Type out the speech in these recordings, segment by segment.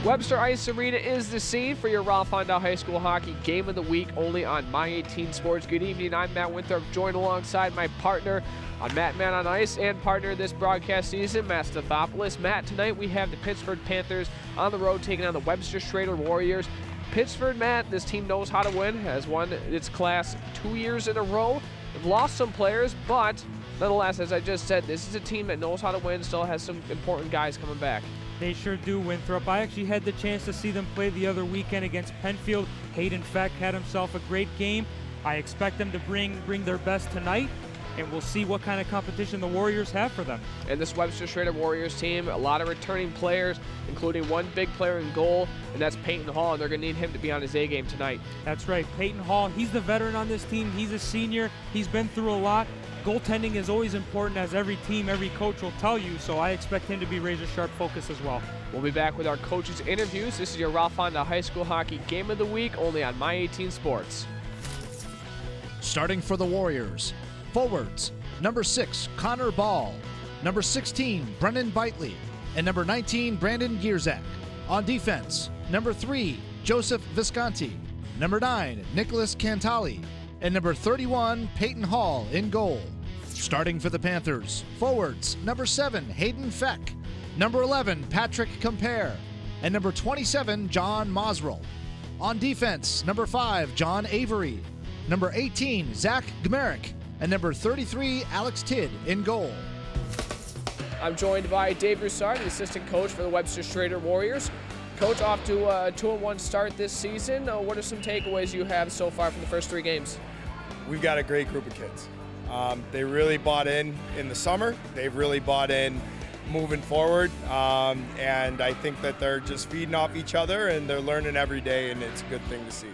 Webster Ice Arena is the scene for your Ralph Honda High School Hockey Game of the Week, only on My 18 Sports. Good evening, I'm Matt Winthrop, joined alongside my partner on Matt Man on Ice and partner this broadcast season, Matt Stathopoulos. Matt, tonight we have the Pittsford Panthers on the road taking on the Webster Schroeder Warriors. Pittsford, Matt, this team knows how to win, has won its class 2 years in a row. They've lost some players, but nonetheless, as I just said, this is a team that knows how to win, still has some important guys coming back. They sure do, Winthrop. I actually had the chance to see them play the other weekend against Penfield. Hayden Feck had himself a great game. I expect them to bring their best tonight, and we'll see what kind of competition the Warriors have for them. And this Webster Schroeder Warriors team, a lot of returning players, including one big player in goal, and that's Peyton Hall, and they're going to need him to be on his A game tonight. That's right. Peyton Hall, he's the veteran on this team. He's a senior. He's been through a lot. Goaltending is always important, as every team, every coach will tell you, so I expect him to be razor-sharp focused as well. We'll be back with our coaches' interviews. This is your Ralph Honda High School Hockey Game of the Week, only on My 18 Sports. Starting for the Warriors, forwards, number 6, Connor Ball, number 16, Brennan Bitely, and number 19, Brandon Gierzak. On defense, number 3, Joseph Visconti, number 9, Nicholas Cantali, and number 31, Peyton Hall in goal. Starting for the Panthers, forwards, number 7, Hayden Feck, number 11, Patrick Compare, and number 27, John Mosrell. On defense, number 5, John Avery, number 18, Zach Gmerick, and number 33, Alex Tidd in goal. I'm joined by Dave Broussard, the assistant coach for the Webster Schroeder Warriors. Coach, off to a 2-1 start this season. What are some takeaways you have so far from the first 3 games? We've got a great group of kids. They really bought in the summer. They've really bought in moving forward, and I think that they're just feeding off each other and they're learning every day, and it's a good thing to see.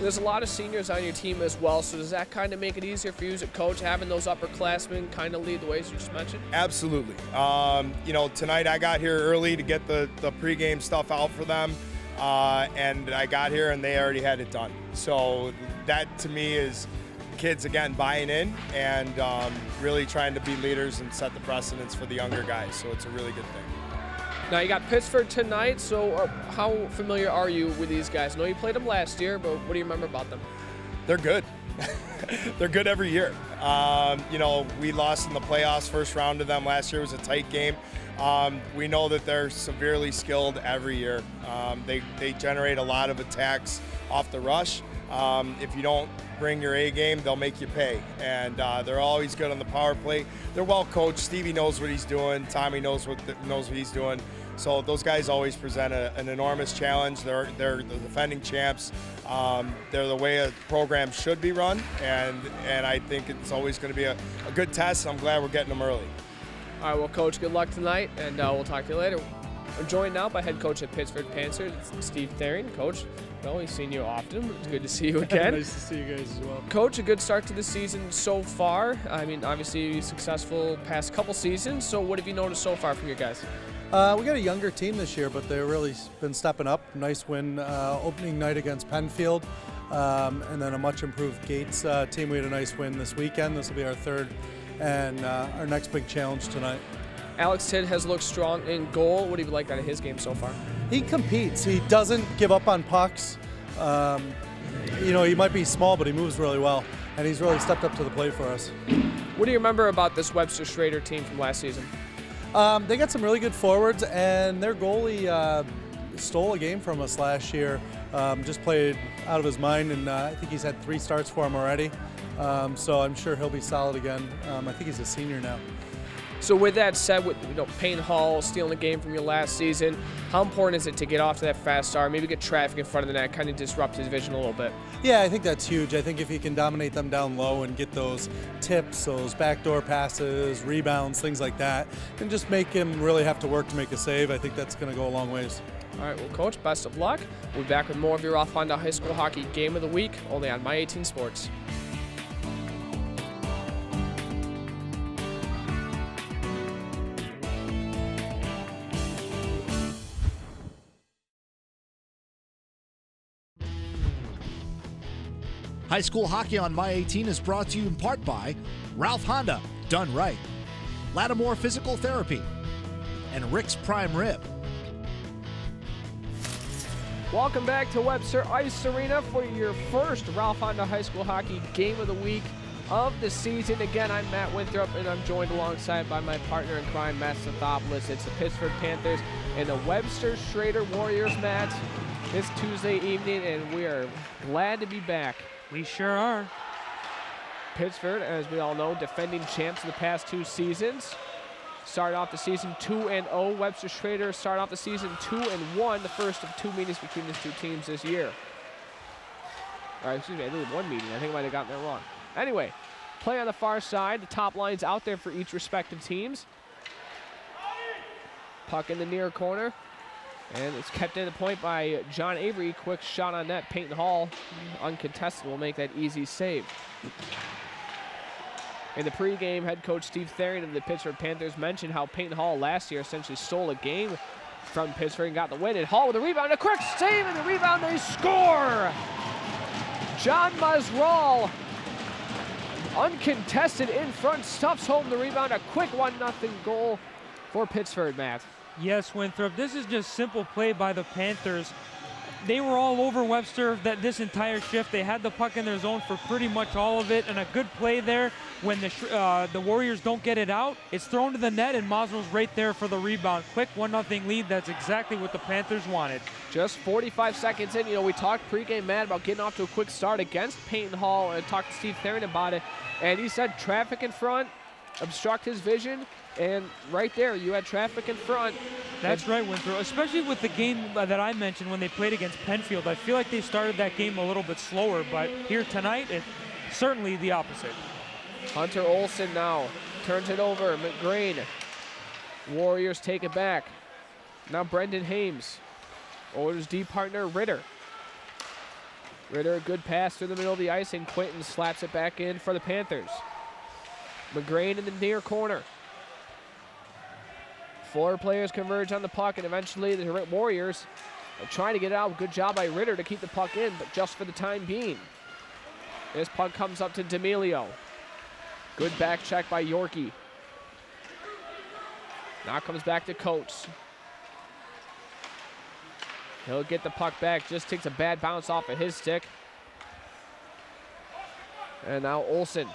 There's a lot of seniors on your team as well, so does that kind of make it easier for you as a coach, having those upperclassmen kind of lead the way, as you just mentioned? Absolutely. Tonight I got here early to get the pregame stuff out for them, and I got here and they already had it done. So that to me is kids, again, buying in and really trying to be leaders and set the precedence for the younger guys. So it's a really good thing. Now you got Pittsford tonight, so how familiar are you with these guys? I know you played them last year, but what do you remember about them? They're good. They're good every year. We lost in the playoffs first round to them last year. It was a tight game. We know that they're severely skilled every year. They generate a lot of attacks off the rush. If you don't bring your A game, they'll make you pay. And they're always good on the power play. They're well coached. Stevie knows what he's doing. Tommy knows what he's doing. So those guys always present an enormous challenge. They're the defending champs. They're the way a program should be run, and I think it's always going to be a good test. I'm glad we're getting them early. All right, well, Coach, good luck tonight, and we'll talk to you later. I'm joined now by head coach at Pittsford Panthers, Steve Therian. Coach, well, we've seen you often. It's good to see you again. Nice to see you guys as well. Coach, a good start to the season so far. I mean, obviously successful past couple seasons. So what have you noticed so far from your guys? We got a younger team this year, but they've really been stepping up. Nice win opening night against Penfield, and then a much improved Gates team. We had a nice win this weekend. This will be our third and our next big challenge tonight. Alex Tidd has looked strong in goal. What have you liked out of his game so far? He competes. He doesn't give up on pucks. He might be small, but he moves really well, and he's really stepped up to the plate for us. What do you remember about this Webster Schroeder team from last season? They got some really good forwards, and their goalie stole a game from us last year. Just played out of his mind, and I think he's had 3 starts for him already. So I'm sure he'll be solid again. I think he's a senior now. So with that said, with Peyton Hall stealing a game from your last season, how important is it to get off to that fast start, maybe get traffic in front of the net, kind of disrupt his vision a little bit? Yeah, I think that's huge. I think if he can dominate them down low and get those tips, those backdoor passes, rebounds, things like that, and just make him really have to work to make a save, I think that's going to go a long ways. All right, well, Coach, best of luck. We'll be back with more of your Ralph Honda High School Hockey Game of the Week, only on My 18 Sports. High school hockey on My 18 is brought to you in part by Ralph Honda, done right, Lattimore Physical Therapy, and Rick's Prime Rib. Welcome back to Webster Ice Arena for your first Ralph Honda High School Hockey Game of the Week of the season. Again, I'm Matt Winthrop, and I'm joined alongside by my partner in crime, Matt Stathopoulos. It's the Pittsford Panthers and the Webster Schroeder Warriors, Matt, this Tuesday evening, and we are glad to be back. We sure are. Pittsford, as we all know, defending champs of the past 2 seasons. Started off the season 2-0. Webster Schroeder started off the season 2-1, the first of 2 meetings between these 2 teams this year. Or excuse me, I think 1 meeting. I think I might have gotten that wrong. Anyway, play on the far side. The top line's out there for each respective teams. Puck in the near corner. And it's kept in the point by John Avery. Quick shot on net. Peyton Hall, uncontested, will make that easy save. In the pregame, head coach Steve Therian of the Pittsford Panthers mentioned how Peyton Hall last year essentially stole a game from Pittsford and got the win. And Hall with a rebound, a quick save, and the rebound, they score! John Mazral, uncontested in front, stuffs home the rebound, a quick 1-0 goal for Pittsford, Matt. Yes, Winthrop, this is just simple play by the Panthers. They were all over Webster this entire shift. They had the puck in their zone for pretty much all of it, and a good play there. When the Warriors don't get it out, it's thrown to the net, and Mazral's right there for the rebound. Quick 1-0 lead. That's exactly what the Panthers wanted. Just 45 seconds in, we talked pregame, Matt, about getting off to a quick start against Peyton Hall, and talked to Steve Therian about it, and he said traffic in front, obstruct his vision, and right there, you had traffic in front. That's right, Winthrop. Especially with the game that I mentioned when they played against Penfield. I feel like they started that game a little bit slower, but here tonight, it's certainly the opposite. Hunter Olsen now turns it over. McGrain. Warriors take it back. Now Brendan Hames. Oilers D partner Ritter. Ritter, a good pass through the middle of the ice, and Quinton slaps it back in for the Panthers. McGrain in the near corner. 4 players converge on the puck, and eventually the Warriors are trying to get it out. Good job by Ritter to keep the puck in, but just for the time being. This puck comes up to D'Amelio. Good back check by Yorkie. Now comes back to Coates. He'll get the puck back, just takes a bad bounce off of his stick. And now Olsen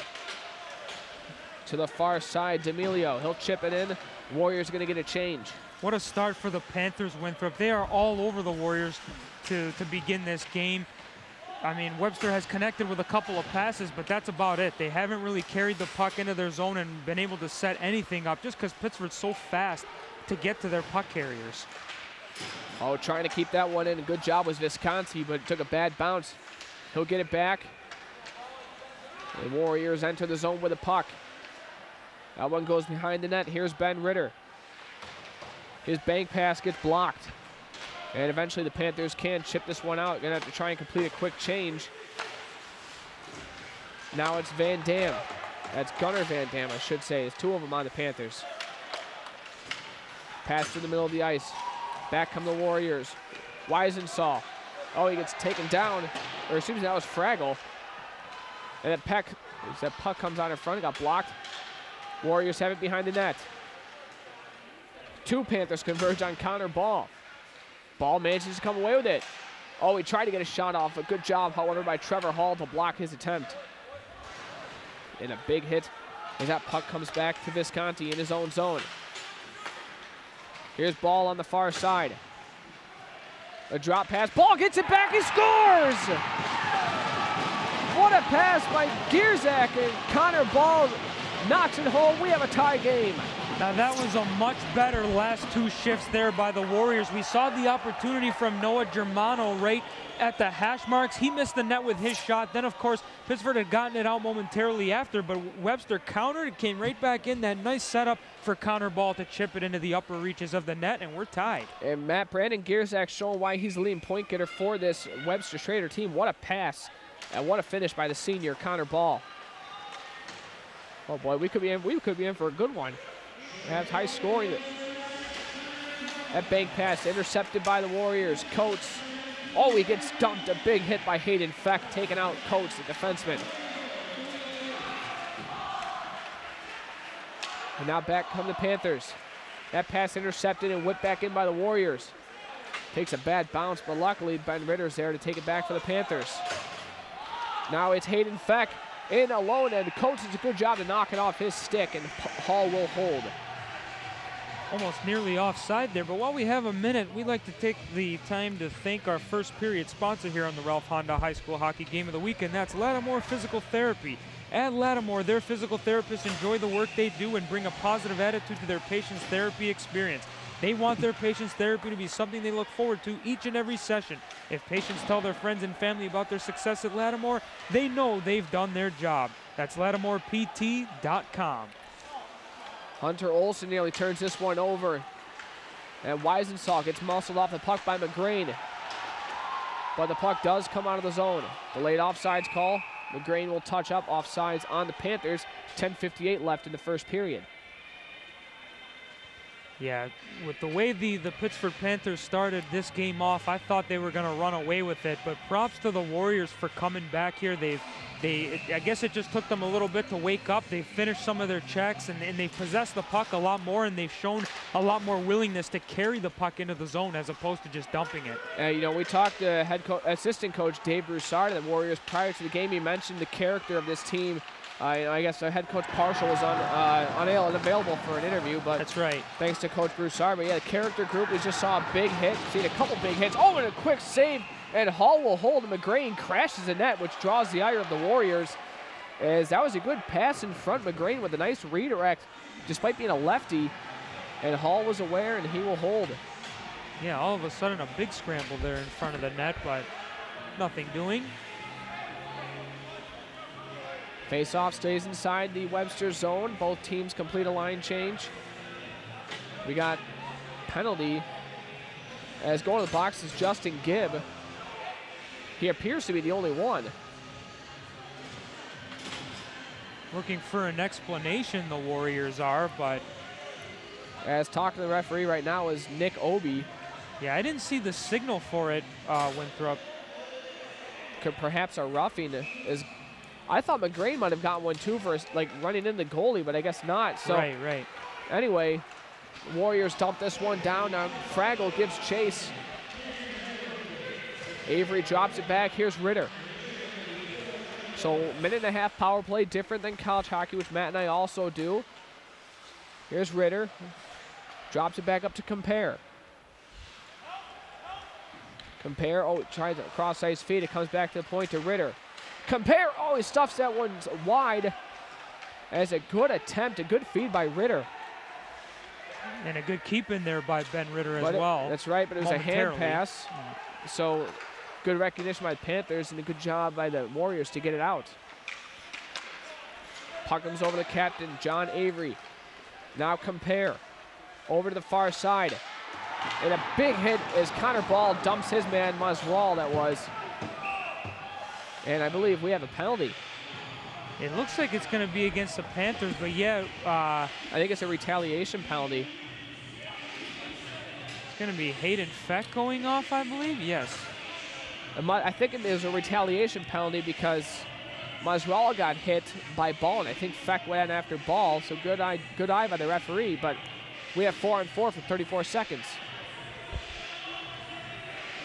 to the far side, D'Amelio. He'll chip it in. Warriors going to get a change. What a start for the Panthers, Winthrop. They are all over the Warriors to begin this game. I mean, Webster has connected with a couple of passes, but that's about it. They haven't really carried the puck into their zone and been able to set anything up just because Pittsford's so fast to get to their puck carriers. Oh, trying to keep that one in. Good job was Visconti, but it took a bad bounce. He'll get it back. The Warriors enter the zone with a puck. That one goes behind the net. Here's Ben Ritter. His bank pass gets blocked. And eventually the Panthers can chip this one out. Gonna have to try and complete a quick change. Now it's Van Dam. That's Gunnar Van Dam, I should say. There's 2 of them on the Panthers. Pass through the middle of the ice. Back come the Warriors. Weisensaw. Oh, he gets taken down. Or excuse me, that was Fraggle. And that puck comes out in front. It got blocked. Warriors have it behind the net. 2 Panthers converge on Connor Ball. Ball manages to come away with it. Oh, he tried to get a shot off. A good job, however, by Trevor Hall to block his attempt. And a big hit as that puck comes back to Visconti in his own zone. Here's Ball on the far side. A drop pass. Ball gets it back. He scores! What a pass by Gierzak, and Connor Ball knocks it home. We have a tie game. Now that was a much better last 2 shifts there by the Warriors. We saw the opportunity from Noah Germano right at the hash marks. He missed the net with his shot. Then, of course, Pittsford had gotten it out momentarily after, but Webster countered. It came right back in. That nice setup for Connor Ball to chip it into the upper reaches of the net, and we're tied. And Matt, Brandon Gierzak showing why he's the leading point getter for this Webster Schroeder team. What a pass, and what a finish by the senior, Connor Ball. Oh boy, we could be in for a good one. That's high scoring. That bank pass intercepted by the Warriors. Coates. Oh, he gets dumped. A big hit by Hayden Feck, taking out Coates, the defenseman. And now back come the Panthers. That pass intercepted and whipped back in by the Warriors. Takes a bad bounce, but luckily Ben Ritter's there to take it back for the Panthers. Now it's Hayden Feck in alone, and the coach does a good job to knock it off his stick, and Hall will hold. Almost nearly offside there, but while we have a minute, we'd like to take the time to thank our first period sponsor here on the Ralph Honda High School Hockey Game of the Week, and that's Lattimore Physical Therapy. At Lattimore, their physical therapists enjoy the work they do and bring a positive attitude to their patients' therapy experience. They want their patients' therapy to be something they look forward to each and every session. If patients tell their friends and family about their success at Lattimore, they know they've done their job. That's LattimorePT.com. Hunter Olsen nearly turns this one over. And Weisenthal gets muscled off the puck by McGrain. But the puck does come out of the zone. Delayed offsides call. McGrain will touch up offsides on the Panthers. 10:58 left in the first period. Yeah, with the way the Pittsford Panthers started this game off, I thought they were going to run away with it, but props to the Warriors for coming back here. I guess it just took them a little bit to wake up. They finished some of their checks, and they've possessed the puck a lot more, and they've shown a lot more willingness to carry the puck into the zone as opposed to just dumping it. We talked to assistant coach Dave Broussard of the Warriors prior to the game. He mentioned the character of this team. I guess the head coach Parshall was unavailable for an interview, but that's right. Thanks to Coach Broussard. But yeah, the character group, we just saw a big hit, seen a couple big hits. Oh, and a quick save, and Hall will hold. McGrain crashes the net, which draws the ire of the Warriors. As that was a good pass in front. McGrain with a nice redirect, despite being a lefty, and Hall was aware, and he will hold. Yeah, all of a sudden a big scramble there in front of the net, but nothing doing. Face-off stays inside the Webster zone. Both teams complete a line change. We got penalty as going to the box is Justin Gibb. He appears to be the only one. Looking for an explanation, the Warriors are, but as talking to the referee right now is Nick Obi. Yeah, I didn't see the signal for it, Winthrop. Could perhaps a roughing is. I thought McGrain might have gotten one too for running in the goalie, but I guess not. So right. Anyway, Warriors dump this one down. Now Fraggle gives chase. Avery drops it back. Here's Ritter. So minute and a half power play, different than college hockey, which Matt and I also do. Here's Ritter. Drops it back up to Compare. Compare, tries to cross ice feed. It comes back to the point to Ritter. Compare, he stuffs that one wide. As a good attempt, a good feed by Ritter. And a good keep in there by Ben Ritter as well. That's right, but it was a hand pass. So good recognition by the Panthers and a good job by the Warriors to get it out. Puck comes over the captain, John Avery. Now Compare. Over to the far side. And a big hit as Connor Ball dumps his man, Masral, that was. And I believe we have a penalty. It looks like it's going to be against the Panthers, but yeah. I think it's a retaliation penalty. It's going to be Hayden Feck going off, I believe. Yes. I think it is a retaliation penalty because Masral got hit by Ball, and I think Feck went after Ball. So good eye by the referee, but we have 4-on-4 for 34 seconds.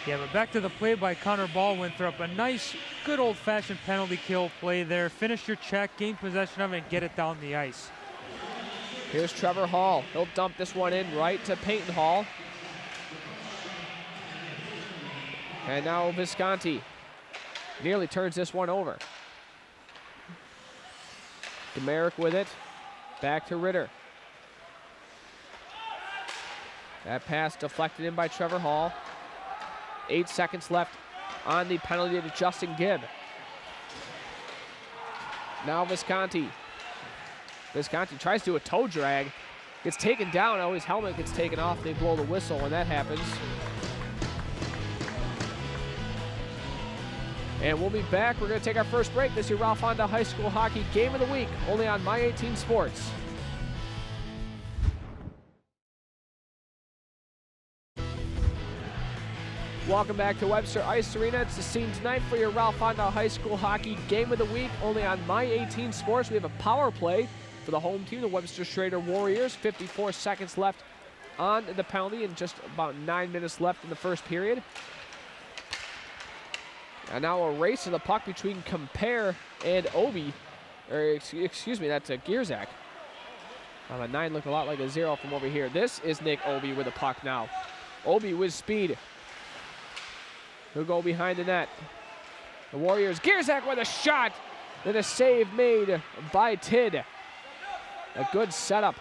Yeah, but back to the play by Connor Ball, Winthrop. A nice, good old-fashioned penalty kill play there. Finish your check, gain possession of it, and get it down the ice. Here's Trevor Hall. He'll dump this one in right to Peyton Hall. And now Visconti nearly turns this one over. Demerick with it. Back to Ritter. That pass deflected in by Trevor Hall. 8 seconds left on the penalty to Justin Gibb. Now Visconti. Visconti tries to do a toe drag. Gets taken down. His helmet gets taken off. They blow the whistle when that happens. And we'll be back. We're going to take our first break. This is your Ralph Honda High School Hockey Game of the Week, only on My 18 Sports. Welcome back to Webster Ice Arena. It's the scene tonight for your Ralph Honda High School Hockey Game of the Week, only on My 18 Sports. We have a power play for the home team, the Webster Schroeder Warriors. 54 seconds left on the penalty and just about 9 minutes left in the first period. And now a race to the puck between Compare and Obi. Or excuse me, that's a Gierzak. A 9 looked a lot like a 0 from over here. This is Nick Obi with the puck now. Obi with speed. He'll go behind the net. The Warriors, Gierzak with a shot. Then a save made by Tid. A good setup.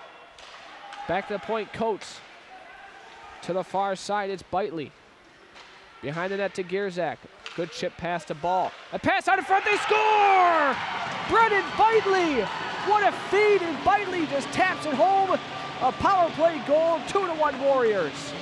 Back to the point, Coates. To the far side, it's Bitely. Behind the net to Gierzak. Good chip pass to Ball. A pass out in front, they score! Brennan Bitely! What a feed, and Bitely just taps it home. A power play goal, 2-1 Warriors.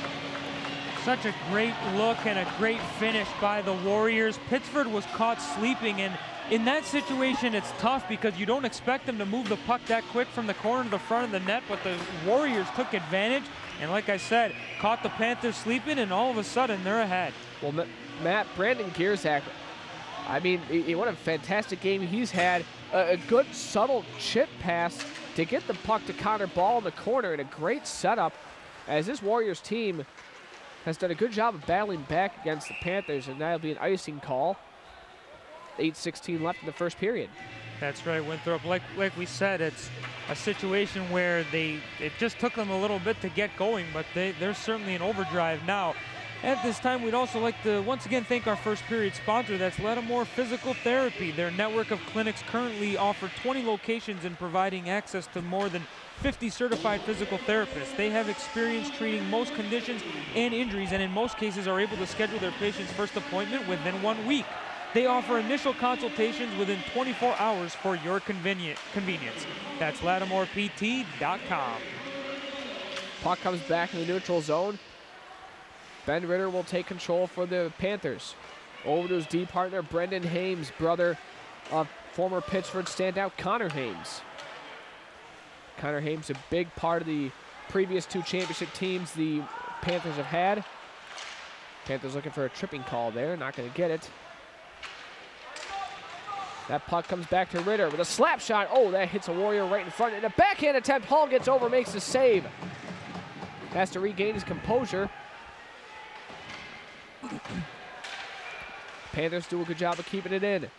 Such a great look and a great finish by the Warriors. Pittsford was caught sleeping, and in that situation, it's tough because you don't expect them to move the puck that quick from the corner to the front of the net, but the Warriors took advantage, and like I said, caught the Panthers sleeping, and all of a sudden, they're ahead. Well, Matt, Brandon Gierzak, I mean, what a fantastic game he's had. A good, subtle chip pass to get the puck to Connor Ball in the corner, and a great setup as this Warriors team has done a good job of battling back against the Panthers, and that'll be an icing call. 8:16 left in the first period. That's right, Winthrop. Like we said, it's a situation where it just took them a little bit to get going, but they're certainly in overdrive now. At this time, we'd also like to once again thank our first period sponsor, that's Lattimore Physical Therapy. Their network of clinics currently offer 20 locations and providing access to more than 50 certified physical therapists. They have experience treating most conditions and injuries, and in most cases are able to schedule their patient's first appointment within 1 week. They offer initial consultations within 24 hours for your convenience. That's LattimorePT.com. Puck comes back in the neutral zone. Ben Ritter will take control for the Panthers. Over to his D partner, Brendan Hames, brother of former Pittsford standout Connor Hames. Connor Hames, a big part of the previous 2 championship teams the Panthers have had. Panthers looking for a tripping call there, not going to get it. That puck comes back to Ritter with a slap shot. Oh, that hits a Warrior right in front. And a backhand attempt. Hall gets over, makes the save. Has to regain his composure. Panthers do a good job of keeping it in.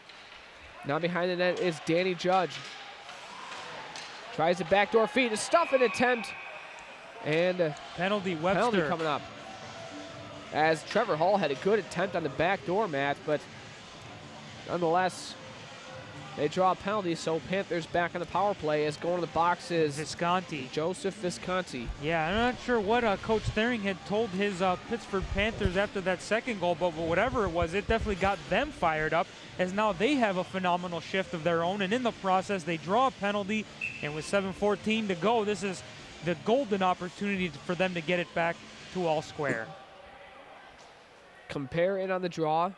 Now behind the net is Danny Judge. Tries the backdoor feed, a stuffing attempt. And penalty, Webster. Penalty coming up. As Trevor Hall had a good attempt on the backdoor, Matt, but nonetheless, they draw a penalty, so Panthers back on the power play as going to the box is Visconti. Joseph Visconti. Yeah, I'm not sure what Coach Thering had told his Pittsford Panthers after that second goal, but whatever it was, it definitely got them fired up, as now they have a phenomenal shift of their own, and in the process, they draw a penalty, and with 7:14 to go, this is the golden opportunity for them to get it back to all square. Compare in on the draw.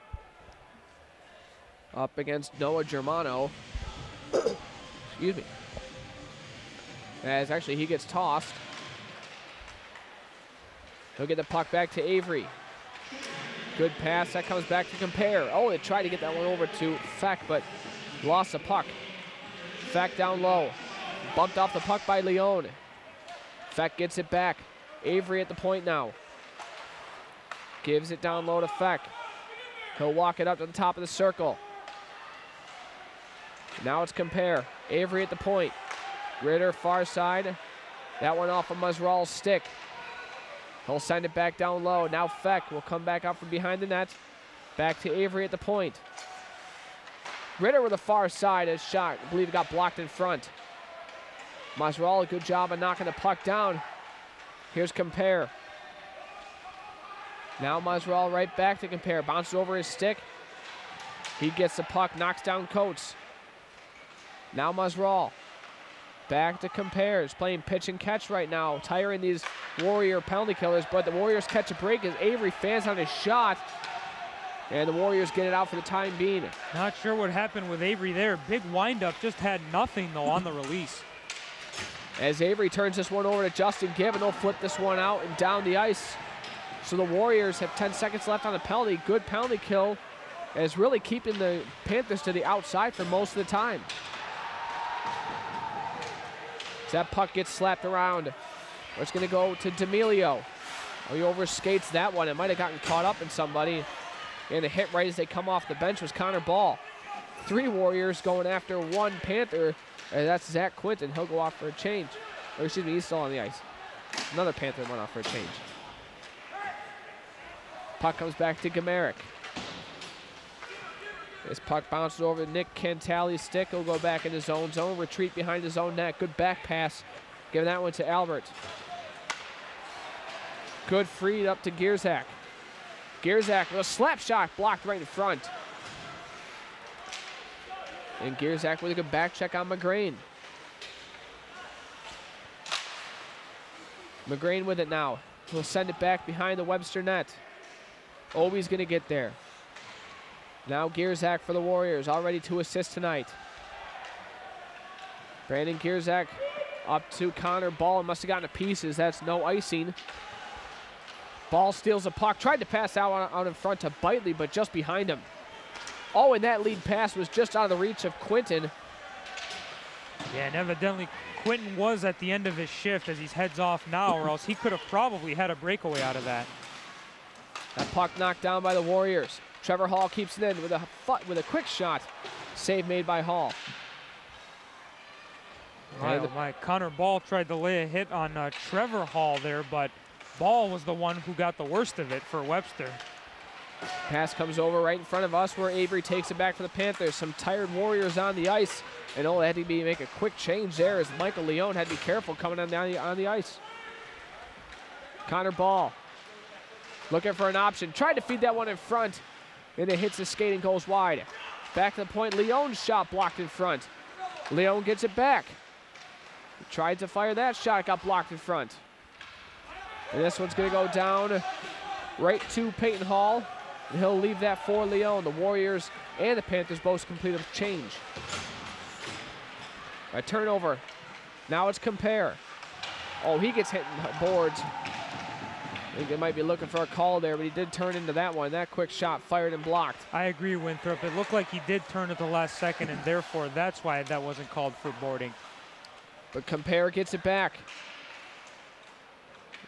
Up against Noah Germano. Excuse me. As actually he gets tossed. He'll get the puck back to Avery. Good pass, that comes back to Compare. Oh, they tried to get that one over to Feck, but lost the puck. Feck down low. Bumped off the puck by Leone. Feck gets it back. Avery at the point now. Gives it down low to Feck. He'll walk it up to the top of the circle. Now it's Compare. Avery at the point. Ritter far side. That one off of Musrall's stick. He'll send it back down low. Now Feck will come back up from behind the net. Back to Avery at the point. Ritter with the far side is shot. I believe it got blocked in front. Musrall, a good job of knocking the puck down. Here's Compare. Now Musrall right back to Compare. Bounces over his stick. He gets the puck, knocks down Coates. Now Musrall. Back to Compare. He's playing pitch and catch right now, tiring these Warrior penalty killers, but the Warriors catch a break as Avery fans on his shot. And the Warriors get it out for the time being. Not sure what happened with Avery there. Big windup, just had nothing though on the release. As Avery turns this one over to Justin Gibb, and they'll flip this one out and down the ice. So the Warriors have 10 seconds left on the penalty. Good penalty kill, as really keeping the Panthers to the outside for most of the time. As that puck gets slapped around. It's going to go to D'Amelio. Oh, he overskates that one. It might have gotten caught up in somebody. And the hit right as they come off the bench was Connor Ball. 3 Warriors going after 1 Panther. And that's Zach Quinton. He'll go off for a change. Or excuse me, he's still on the ice. Another Panther went off for a change. Puck comes back to Gamerick. This puck bounces over to Nick Cantali's stick. He'll go back in his own zone. Retreat behind his own net. Good back pass. Giving that one to Albert. Good freed up to Gierzak. Gierzak with a slap shot blocked right in front. And Gierzak with a good back check on McGrain. McGrain with it now. He'll send it back behind the Webster net. Obi's going to get there. Now Gierzak for the Warriors, already 2 assists tonight. Brandon Gierzak up to Connor Ball. Must have gotten to pieces. That's no icing. Ball steals the puck. Tried to pass out in front to Bitely, but just behind him. Oh, and that lead pass was just out of the reach of Quinton. Yeah, and evidently Quinton was at the end of his shift as he's heads off now, or else he could have probably had a breakaway out of that. That puck knocked down by the Warriors. Trevor Hall keeps it in with a quick shot. Save made by Hall. My Connor Ball tried to lay a hit on Trevor Hall there, but Ball was the one who got the worst of it for Webster. Pass comes over right in front of us where Avery takes it back for the Panthers. Some tired Warriors on the ice. And all had to be make a quick change there as Michael Leone had to be careful coming on the ice. Connor Ball looking for an option. Tried to feed that one in front. And it hits the skate and goes wide. Back to the point. Leone's shot blocked in front. Leone gets it back. He tried to fire that shot. It got blocked in front. And this one's going to go down right to Peyton Hall. And he'll leave that for Leone. The Warriors and the Panthers both complete a change. A turnover. Now it's Compare. Oh, he gets hit in boards. I think they might be looking for a call there, but he did turn into that one. That quick shot fired and blocked. I agree, Winthrop. It looked like he did turn at the last second, and therefore that's why that wasn't called for boarding. But Compare gets it back.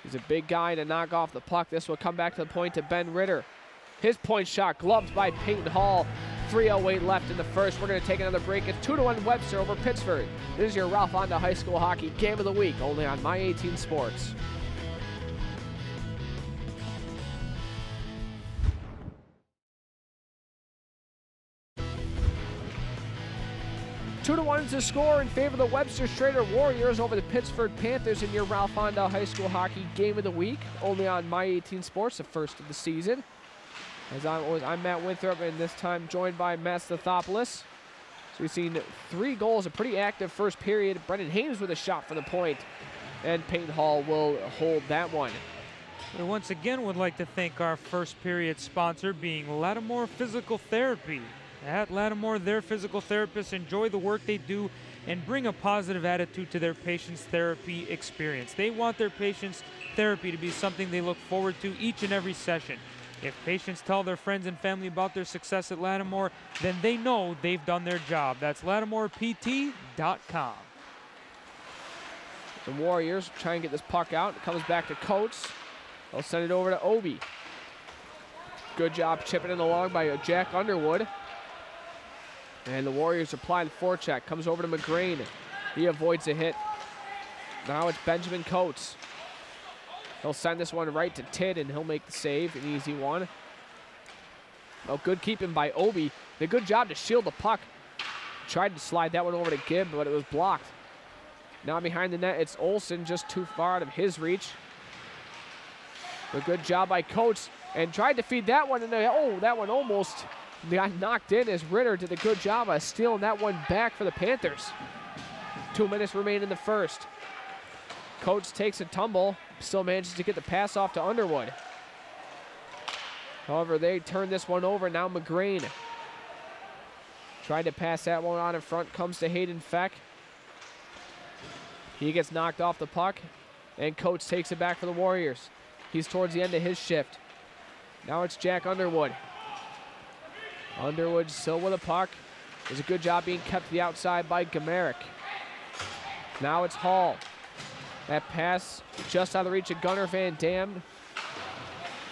He's a big guy to knock off the puck. This will come back to the point to Ben Ritter. His point shot gloved by Peyton Hall. 3:08 left in the first. We're going to take another break. It's 2-1 Webster over Pittsford. This is your Ralph Honda High School Hockey Game of the Week, only on My 18 Sports. Two to 1 is the score in favor of the Webster Schroeder Warriors over the Pittsford Panthers in your Ralph Honda High School Hockey Game of the Week, only on My 18 Sports, the first of the season. As I'm Matt Winthrop, and this time joined by Matt Stathopoulos. So we've seen 3 goals, a pretty active first period. Brendan Haynes with a shot from the point, and Peyton Hall will hold that one. We once again would like to thank our first period sponsor, being Lattimore Physical Therapy. At Lattimore, their physical therapists enjoy the work they do and bring a positive attitude to their patients' therapy experience. They want their patients' therapy to be something they look forward to each and every session. If patients tell their friends and family about their success at Lattimore, then they know they've done their job. That's LattimorePT.com. The Warriors try and get this puck out. It comes back to Coates. They'll send it over to Obi. Good job chipping it along by Jack Underwood. And the Warriors apply the forecheck. Comes over to McGrain. He avoids a hit. Now it's Benjamin Coates. He'll send this one right to Tidd, and he'll make the save, an easy one. Oh, good keeping by Obi. Did a good job to shield the puck. Tried to slide that one over to Gibb, but it was blocked. Now behind the net, it's Olsen, just too far out of his reach. A good job by Coates, and tried to feed that one, and that one almost got knocked in as Ritter did a good job of stealing that one back for the Panthers. 2 minutes remain in the first. Coates takes a tumble, still manages to get the pass off to Underwood. However, they turn this one over. Now McGrain tried to pass that one on in front, comes to Hayden Feck. He gets knocked off the puck, and Coates takes it back for the Warriors. He's towards the end of his shift. Now it's Jack Underwood. Underwood still with a puck. Does a good job being kept to the outside by Gamerick. Now it's Hall. That pass just out of the reach of Gunnar Van Dam.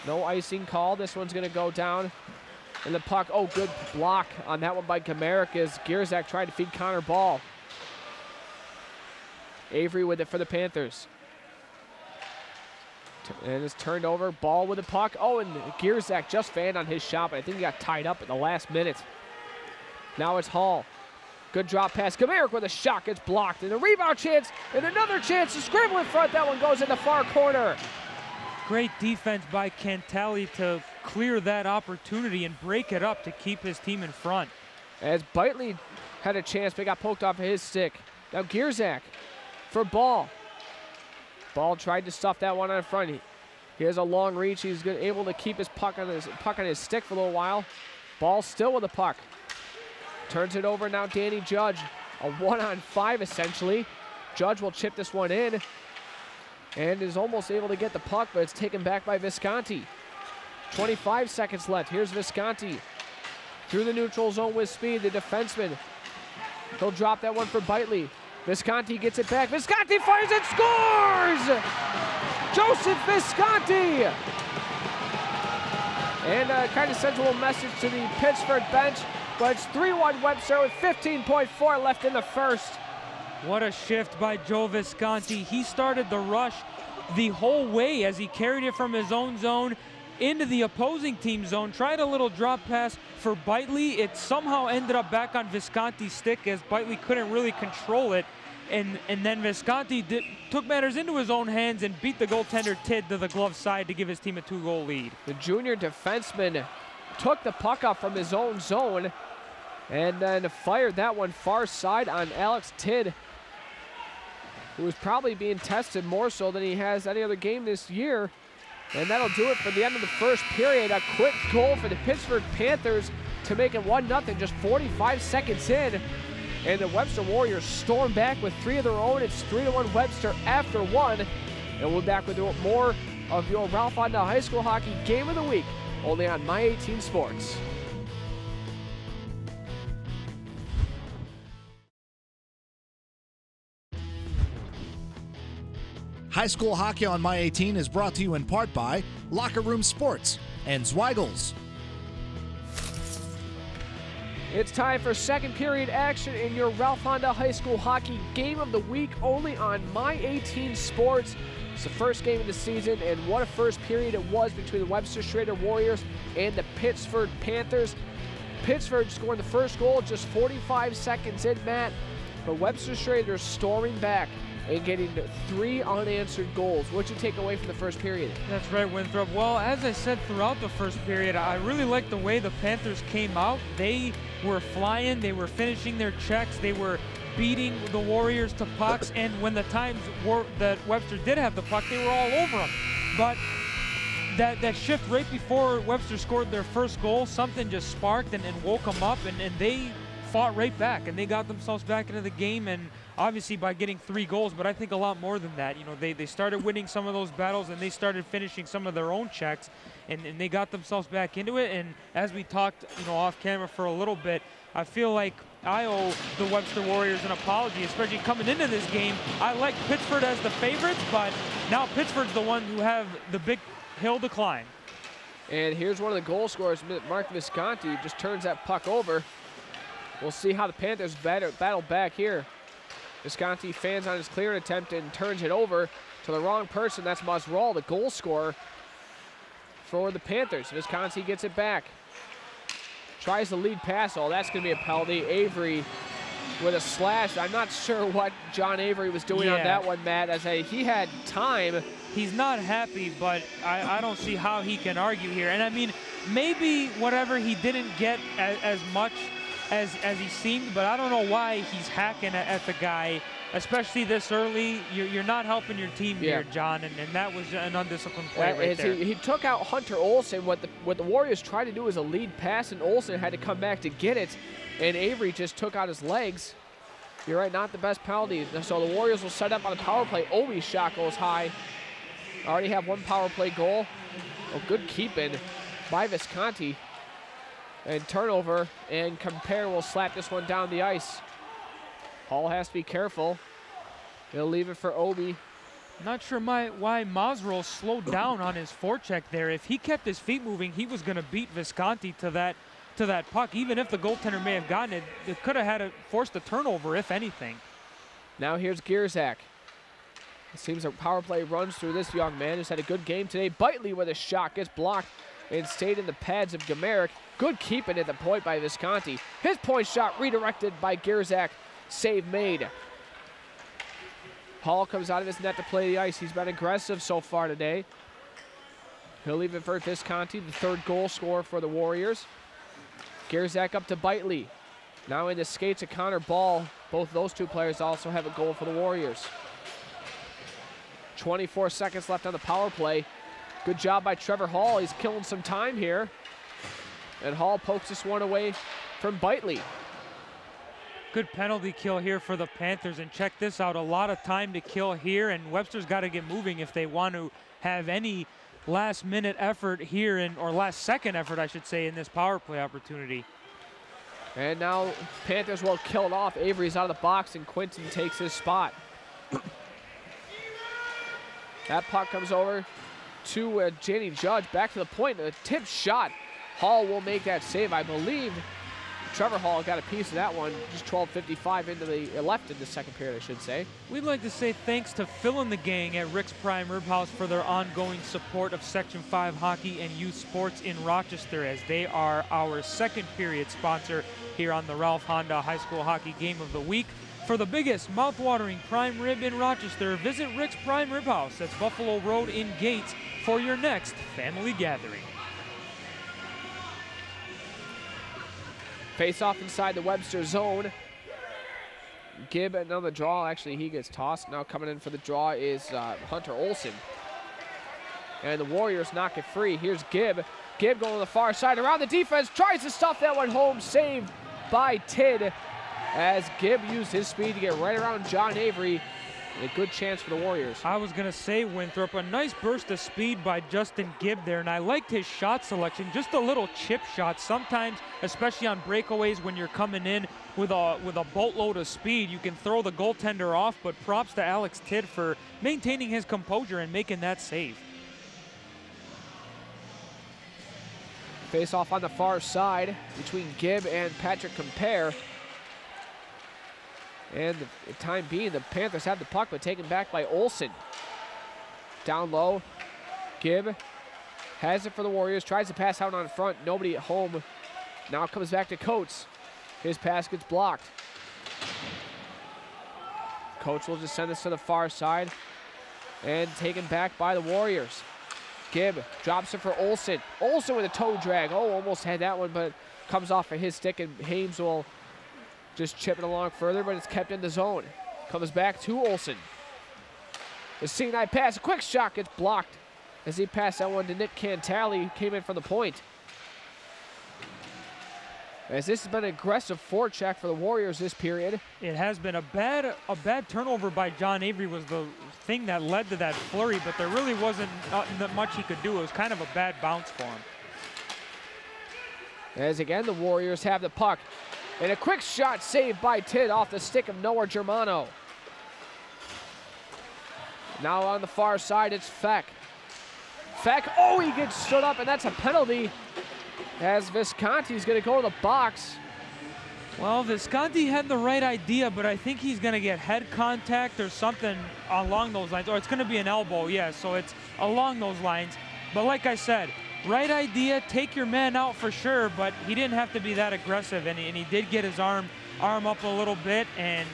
No icing call. This one's going to go down. And the puck, oh, good block on that one by Gamerick as Gierzak tried to feed Connor Ball. Avery with it for the Panthers. And it's turned over. Ball with the puck. Oh, and Gierzak just fanned on his shot, but I think he got tied up at the last minute. Now it's Hall. Good drop pass. Gamerick with a shot gets blocked. And a rebound chance. And another chance to scramble in front. That one goes in the far corner. Great defense by Cantali to clear that opportunity and break it up to keep his team in front. As Bitely had a chance, but got poked off of his stick. Now Gierzak for Ball. Ball tried to stuff that one on front. He has a long reach. He's able to keep his puck on his stick for a little while. Ball still with the puck. Turns it over now, Danny Judge. A 1-on-5 essentially. Judge will chip this one in and is almost able to get the puck, but it's taken back by Visconti. 25 seconds left. Here's Visconti through the neutral zone with speed. The defenseman, he'll drop that one for Bitely. Visconti gets it back. Visconti fires and scores! Joseph Visconti! And kind of sends a little message to the Pittsford bench, but it's 3-1 Webster with 15.4 left in the first. What a shift by Joe Visconti. He started the rush the whole way as he carried it from his own zone into the opposing team zone. Tried a little drop pass for Bitely. It somehow ended up back on Visconti's stick as Bitely couldn't really control it. And then Visconti took matters into his own hands and beat the goaltender Tidd to the glove side to give his team a 2-goal lead. The junior defenseman took the puck up from his own zone and then fired that one far side on Alex Tidd, who is probably being tested more so than he has any other game this year. And that'll do it for the end of the first period. A quick goal for the Pittsford Panthers to make it 1-0 just 45 seconds in. And the Webster Warriors storm back with 3 of their own. It's 3-1 Webster after 1. And we'll be back with more of your Ralph Ondale High School Hockey Game of the Week, only on My 18 Sports. High School Hockey on My 18 is brought to you in part by Locker Room Sports and Zweigels. It's time for second period action in your Ralph Ondale High School Hockey Game of the Week, only on My 18 Sports. It's the first game of the season, and what a first period it was between the Webster Schroeder Warriors and the Pittsford Panthers. Pittsford scoring the first goal just 45 seconds in, Matt, but Webster Schroeder storming back and getting 3 unanswered goals. What'd you take away from the first period? That's right, Winthrop. Well, as I said throughout the first period, I really liked the way the Panthers came out. They were flying, they were finishing their checks, they were beating the Warriors to pucks, and when the times that Webster did have the puck, they were all over them. But that shift right before Webster scored their first goal, something just sparked and woke them up, and they fought right back, and they got themselves back into the game, and obviously by getting 3 goals, but I think a lot more than that. You know, they started winning some of those battles, and they started finishing some of their own checks, and they got themselves back into it. And as we talked, you know, off camera for a little bit, I feel like I owe the Webster Warriors an apology, especially coming into this game. I like Pittsford as the favorites, but now Pittsford's the one who have the big hill to climb. And here's one of the goal scorers, Mark Visconti, just turns that puck over. We'll see how the Panthers battle back here. Visconti fans on his clearing attempt and turns it over to the wrong person. That's Masral, the goal scorer for the Panthers. Visconti gets it back. Tries the lead pass. Oh, that's going to be a penalty. Avery with a slash. I'm not sure what John Avery was doing on that one, Matt, as he had time. He's not happy, but I don't see how he can argue here. And I mean, maybe whatever he didn't get as much as he seemed, but I don't know why he's hacking at the guy, especially this early. You're not helping your team here, John, and that was an undisciplined play right there. He took out Hunter Olsen. What the Warriors tried to do was a lead pass, and Olsen had to come back to get it, and Avery just took out his legs. You're right, not the best penalty. So the Warriors will set up on the power play. Obi's shot goes high. Already have 1 power play goal. Oh, good keeping by Visconti. And turnover, and Compare will slap this one down the ice. Hall has to be careful. He'll leave it for Obi. Not sure why Masro slowed down on his forecheck there. If he kept his feet moving, he was going to beat Visconti to that puck. Even if the goaltender may have gotten it, it could have forced a turnover, if anything. Now here's Gierzak. It seems a power play runs through this young man who's had a good game today. Bitely with a shot gets blocked and stayed in the pads of Gamerick. Good keeping at the point by Visconti. His point shot redirected by Gierzak. Save made. Hall comes out of his net to play the ice. He's been aggressive so far today. He'll leave it for Visconti, the third goal scorer for the Warriors. Gierzak up to Bitely. Now in the skates of Connor Ball. Both those two players also have a goal for the Warriors. 24 seconds left on the power play. Good job by Trevor Hall. He's killing some time here. And Hall pokes this one away from Bitely. Good penalty kill here for the Panthers, and check this out, a lot of time to kill here, and Webster's got to get moving if they want to have any last minute effort here, or last second effort I should say, in this power play opportunity. And now Panthers will kill it off. Avery's out of the box and Quinton takes his spot. That puck comes over to Janie Judge, back to the point, a tip shot. Hall will make that save, I believe. Trevor Hall got a piece of that one, just 12:55 into the left in the second period, I should say. We'd like to say thanks to Phil and the gang at Rick's Prime Rib House for their ongoing support of Section 5 hockey and youth sports in Rochester, as they are our second period sponsor here on the Ralph Honda High School Hockey Game of the Week. For the biggest mouth-watering prime rib in Rochester, visit Rick's Prime Rib House. That's Buffalo Road in Gates for your next family gathering. Face off inside the Webster zone. Gibb another draw. Actually, he gets tossed. Now coming in for the draw is Hunter Olsen. And the Warriors knock it free. Here's Gibb. Gibb going to the far side around the defense. Tries to stuff that one home. Saved by Tidd as Gibb used his speed to get right around John Avery. A good chance for the Warriors. I was going to say, Winthrop, a nice burst of speed by Justin Gibb there, and I liked his shot selection, just a little chip shot. Sometimes, especially on breakaways when you're coming in with a boatload of speed, you can throw the goaltender off, but props to Alex Tidd for maintaining his composure and making that save. Face off on the far side between Gibb and Patrick Compare. And the time being, the Panthers have the puck, but taken back by Olsen. Down low, Gibb has it for the Warriors, tries to pass out on front, nobody at home. Now it comes back to Coates. His pass gets blocked. Coates will just send this to the far side and taken back by the Warriors. Gibb drops it for Olsen. Olsen with a toe drag. Oh, almost had that one, but comes off of his stick, and Hames will just chip it along further, but it's kept in the zone. Comes back to Olsen. The C9 pass, a quick shot gets blocked as he passed that one to Nick Cantali, who came in for the point. As this has been an aggressive forecheck for the Warriors this period. It has been a bad turnover by John Avery was the thing that led to that flurry, but there really wasn't much he could do. It was kind of a bad bounce for him. As again, the Warriors have the puck. And a quick shot saved by Tidd off the stick of Noah Germano. Now on the far side, it's Feck. Feck, oh, he gets stood up, and that's a penalty as Visconti's going to go to the box. Well, Visconti had the right idea, but I think he's going to get head contact or something along those lines. Or it's going to be an elbow, yeah, so it's along those lines. But like I said, right idea, take your man out for sure, but he didn't have to be that aggressive, and he did get his arm up a little bit, and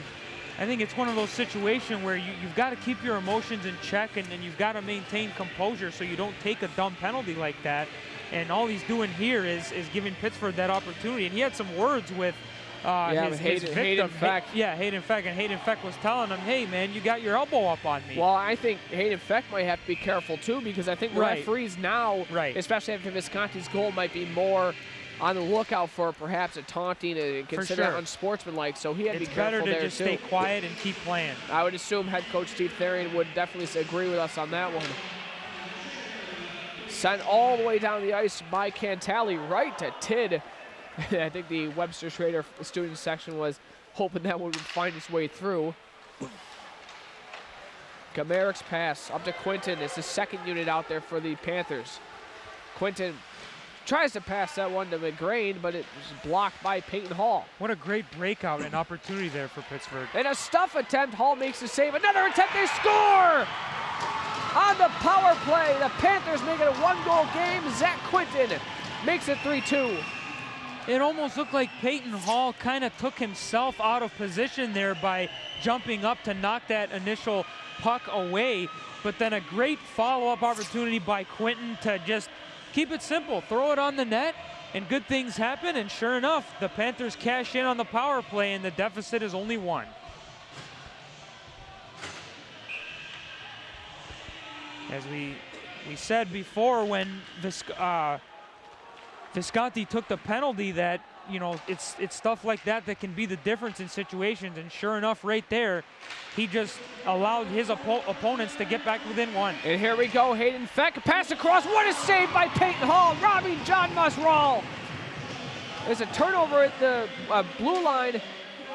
I think it's one of those situations where you've got to keep your emotions in check, and you've got to maintain composure so you don't take a dumb penalty like that. And all he's doing here is giving Pittsford that opportunity, and he had some words with his victim. Hayden Feck. Hayden Feck, and Hayden Feck was telling him, hey, man, you got your elbow up on me. Well, I think Hayden Feck might have to be careful, too, because I think the referees now, especially after Visconti's goal, might be more on the lookout for perhaps a taunting and consider that unsportsmanlike, so he had to be careful there, too. It's better to just stay quiet and keep playing. I would assume head coach Steve Therian would definitely agree with us on that one. Sent all the way down the ice by Cantali, right to Tidd. I think the Webster Schroeder student section was hoping that one would find its way through. Gamerik's pass up to Quinton. It's the second unit out there for the Panthers. Quinton tries to pass that one to McGrain, but it was blocked by Peyton Hall. What a great breakout and opportunity there for Pittsburgh. And a stuff attempt. Hall makes the save. Another attempt. They score! On the power play, the Panthers make it a one-goal game. Zach Quinton makes it 3-2. It almost looked like Peyton Hall kind of took himself out of position there by jumping up to knock that initial puck away, but then a great follow-up opportunity by Quinton to just keep it simple, throw it on the net, and good things happen, and sure enough, the Panthers cash in on the power play, and the deficit is only 1. As we said before, when Visconti took the penalty, that, you know, it's stuff like that that can be the difference in situations, and sure enough, right there, he just allowed his opponents to get back within 1. And here we go, Hayden Feck, pass across, what a save by Peyton Hall, robbing John Musrall. There's a turnover at the blue line,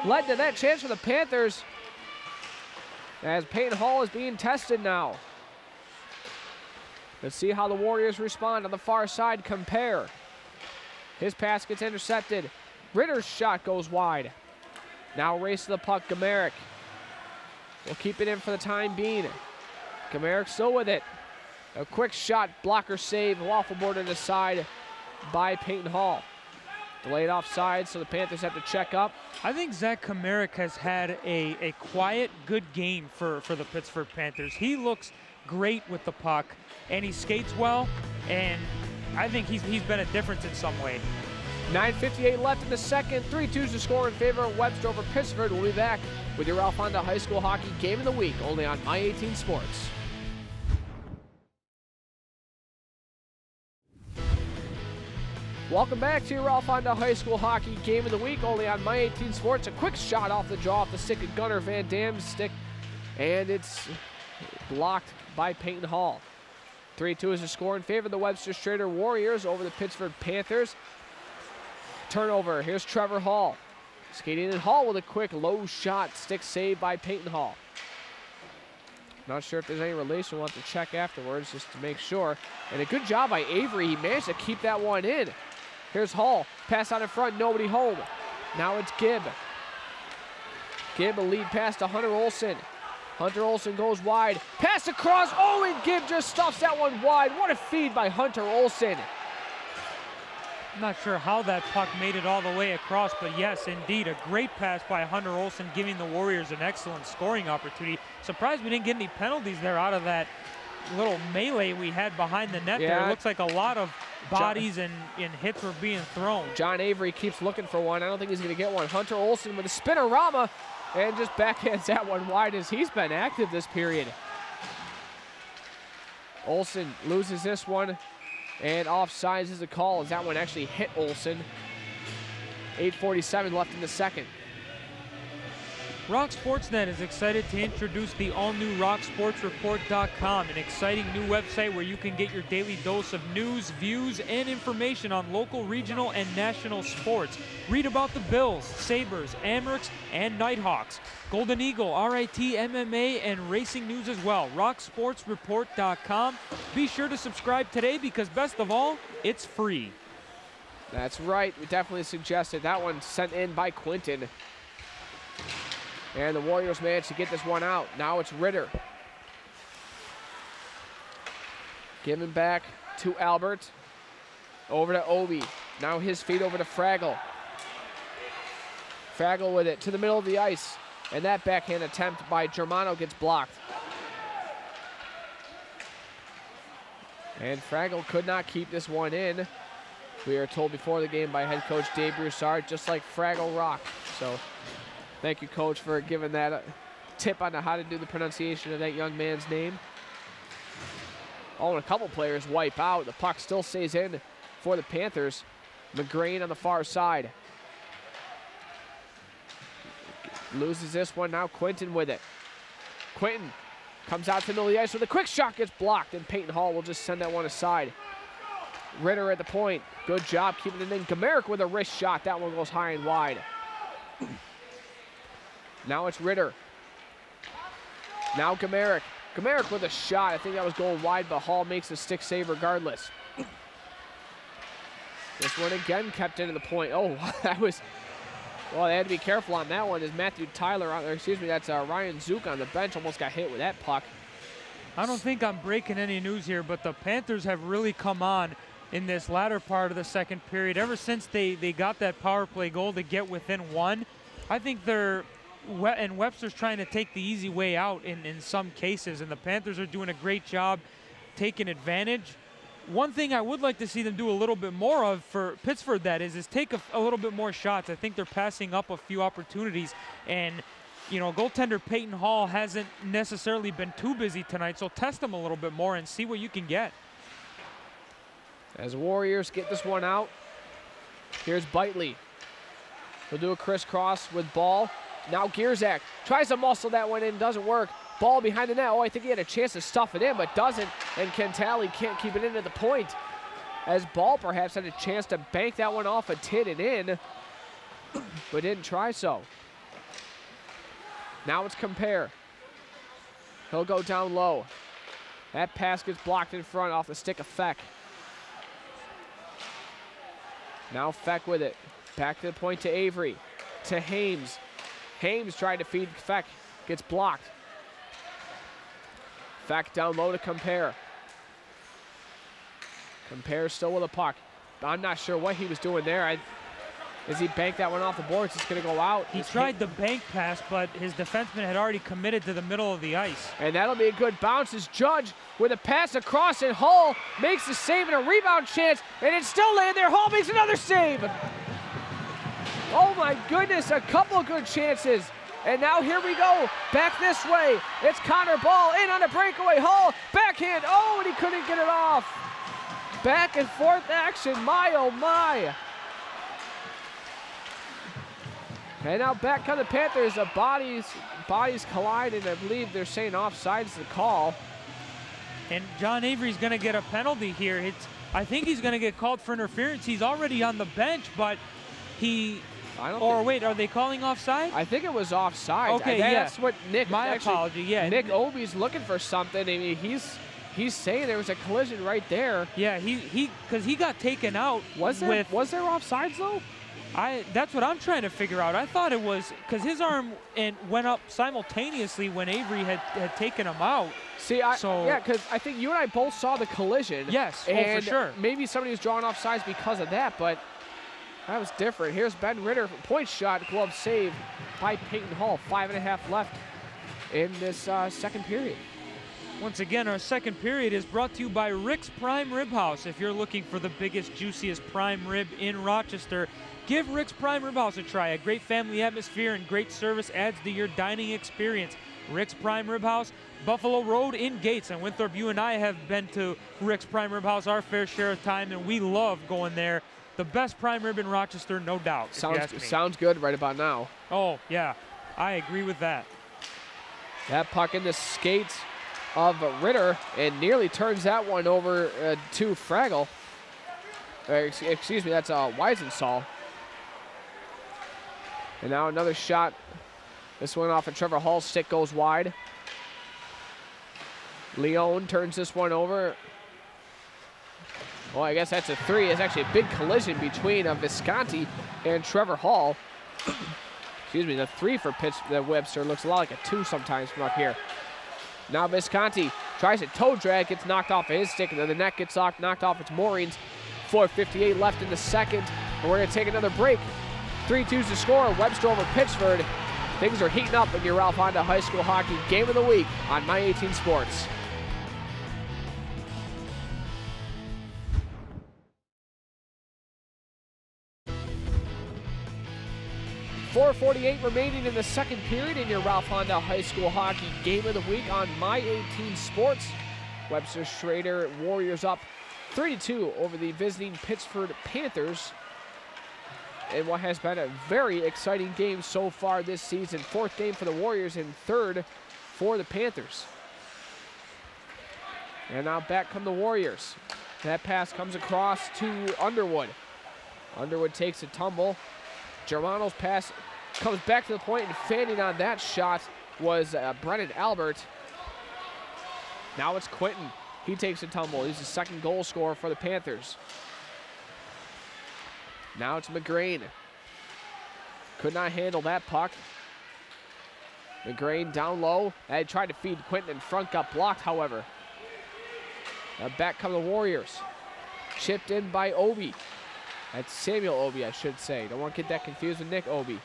led to that chance for the Panthers, as Peyton Hall is being tested now. Let's see how the Warriors respond on the far side. Compare. His pass gets intercepted. Ritter's shot goes wide. Now race to the puck, Gamerik. We'll keep it in for the time being. Gamerik still with it. A quick shot, blocker save, waffle board to the side by Peyton Hall. Delayed offside, so the Panthers have to check up. I think Zach Gamerik has had a quiet, good game for the Pittsburgh Panthers. He looks great with the puck, and he skates well, and I think he's been a difference in some way. 9:58 left in the second. 3-2 to score in favor of Webster over Pittsford. We'll be back with your Ralph Honda High School Hockey Game of the Week, only on My 18 Sports. Welcome back to your Ralph Honda High School Hockey Game of the Week, only on My 18 Sports. A quick shot off the jaw, off the stick of Gunnar Van Dam's stick, and it's blocked by Peyton Hall. 3-2 is the score in favor of the Webster Schroeder Warriors over the Pittsford Panthers. Turnover, here's Trevor Hall. Skating in Hall with a quick low shot, stick save by Peyton Hall. Not sure if there's any relation, we'll have to check afterwards just to make sure. And a good job by Avery, he managed to keep that one in. Here's Hall, pass out in front, nobody home. Now it's Gibb. Gibb, a lead pass to Hunter Olsen. Hunter Olsen goes wide, pass across, oh, and Gibb just stuffs that one wide. What a feed by Hunter Olsen. I'm not sure how that puck made it all the way across, but yes, indeed, a great pass by Hunter Olsen, giving the Warriors an excellent scoring opportunity. Surprised we didn't get any penalties there out of that little melee we had behind the net there. It looks like a lot of bodies and hits were being thrown. John Avery keeps looking for one. I don't think he's going to get one. Hunter Olsen with a spinorama and just backhands that one wide as he's been active this period. Olsen loses this one, and offsides is a call as that one actually hit Olsen. 8:47 left in the second. Rock Sportsnet is excited to introduce the all-new RockSportsReport.com, an exciting new website where you can get your daily dose of news, views, and information on local, regional, and national sports. Read about the Bills, Sabres, Amerks, and Nighthawks, Golden Eagle, RIT, MMA, and racing news as well. RockSportsReport.com. Be sure to subscribe today because, best of all, it's free. That's right. We definitely suggested that one sent in by Quinton. And the Warriors managed to get this one out. Now it's Ritter. Giving back to Albert. Over to Obi. Now his feet over to Fraggle. Fraggle with it to the middle of the ice. And that backhand attempt by Germano gets blocked. And Fraggle could not keep this one in. We are told before the game by head coach Dave Broussard, just like Fraggle Rock. So thank you, Coach, for giving that tip on how to do the pronunciation of that young man's name. Oh, and a couple players wipe out. The puck still stays in for the Panthers. McGrain on the far side. Loses this one. Now Quinton with it. Quinton comes out to the middle of the ice with a quick shot, gets blocked, and Peyton Hall will just send that one aside. Ritter at the point. Good job keeping it in. Gamerik with a wrist shot. That one goes high and wide. Now it's Ritter. Now Gamerik Gomerick with a shot. I think that was going wide, but Hall makes a stick save regardless. This one again kept into the point. Oh, that was, well, they had to be careful on that one. Is Matthew Tyler, or excuse me, that's Ryan Zook on the bench, almost got hit with that puck. I don't think I'm breaking any news here, but the Panthers have really come on in this latter part of the second period. Ever since they got that power play goal to get within one, I think and Webster's trying to take the easy way out in some cases, and the Panthers are doing a great job taking advantage. One thing I would like to see them do a little bit more of for Pittsford, that is take a little bit more shots. I think they're passing up a few opportunities, and you know, goaltender Peyton Hall hasn't necessarily been too busy tonight, so test him a little bit more and see what you can get. As Warriors get this one out, here's Bitely. He'll do a crisscross with Ball. Now Gierzak tries to muscle that one in, doesn't work. Ball behind the net. Oh, I think he had a chance to stuff it in, but doesn't. And Cantali can't keep it into the point. As Ball perhaps had a chance to bank that one off a tin and in, but didn't try so. Now it's Compare. He'll go down low. That pass gets blocked in front off the stick of Feck. Now Feck with it. Back to the point to Avery. To Hames. Hames tried to feed Feck. Gets blocked. Feck down low to Compare. Compare still with a puck. I'm not sure what he was doing there. As he banked that one off the boards, it's going to go out. He tried the bank pass, but his defenseman had already committed to the middle of the ice. And that'll be a good bounce as Judge with a pass across, and Hall makes the save and a rebound chance, and it's still laying there. Hall makes another save. Oh my goodness, a couple of good chances. And now here we go, back this way. It's Connor Ball in on a breakaway. Hall, backhand, oh, and he couldn't get it off. Back and forth action, my oh my. And now back on the Panthers, the bodies collide, and I believe they're saying offside's the call. And John Avery's gonna get a penalty here. I think he's gonna get called for interference. He's already on the bench, but wait, are they calling offside? I think it was offside. Okay, that's what Nick. My apology. Yeah, Nick Obi's looking for something. I mean, he's saying there was a collision right there. Yeah, because he got taken out. Was there offsides though? That's what I'm trying to figure out. I thought it was because his arm went up simultaneously when Avery had taken him out. See, yeah, because I think you and I both saw the collision. Yes, and for sure. Maybe somebody was drawing offsides because of that, but that was different. Here's Ben Ritter, point shot, glove save by Peyton Hall. 5.5 left in this second period. Once again, our second period is brought to you by Rick's Prime Rib House. If you're looking for the biggest, juiciest prime rib in Rochester, give Rick's Prime Rib House a try. A great family atmosphere and great service adds to your dining experience. Rick's Prime Rib House, Buffalo Road in Gates. And Winthrop, you and I have been to Rick's Prime Rib House our fair share of time, and we love going there. The best prime rib in Rochester, no doubt. Sounds good right about now. Oh, yeah. I agree with that. That puck in the skates of Ritter and nearly turns that one over to Fraggle. Excuse me, that's Weisensall. And now another shot. This one off of Trevor Hall's stick goes wide. Leone turns this one over. Well, I guess that's a 3. It's actually a big collision between Visconti and Trevor Hall. Excuse me, the 3 for Webster looks a lot like a 2 sometimes from up here. Now Visconti tries to toe drag, gets knocked off of his stick, and then the net gets knocked off its moorings. 4:58 left in the second, and we're going to take another break. 3-2's the score, Webster over Pittsford. Things are heating up in your Ralph Honda High School Hockey Game of the Week on My 18 Sports. .448 remaining in the second period in your Ralph Honda High School Hockey Game of the Week on My 18 Sports. Webster Schroeder Warriors up 3-2 over the visiting Pittsford Panthers in what has been a very exciting game so far this season. 4th game for the Warriors and 3rd for the Panthers. And now back come the Warriors. That pass comes across to Underwood. Underwood takes a tumble. Germano's pass comes back to the point, and fanning on that shot was Brennan Albert. Now it's Quinton. He takes a tumble. He's the second goal scorer for the Panthers. Now it's McGrain. Could not handle that puck. McGrain down low. They tried to feed Quinton in front, got blocked, however. Back come the Warriors. Chipped in by Obi. That's Samuel Obi, I should say. Don't want to get that confused with Nick Obi.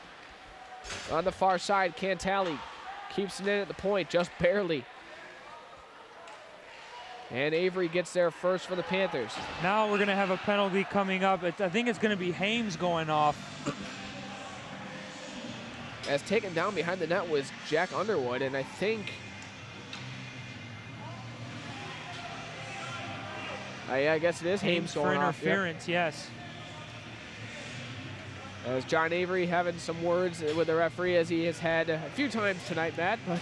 On the far side, Cantali keeps it in at the point, just barely. And Avery gets there first for the Panthers. Now we're going to have a penalty coming up. I think it's going to be Hames going off. As taken down behind the net was Jack Underwood, and I think... I guess it is Hames going for off. interference, yes. As John Avery having some words with the referee, as he has had a few times tonight, Matt. But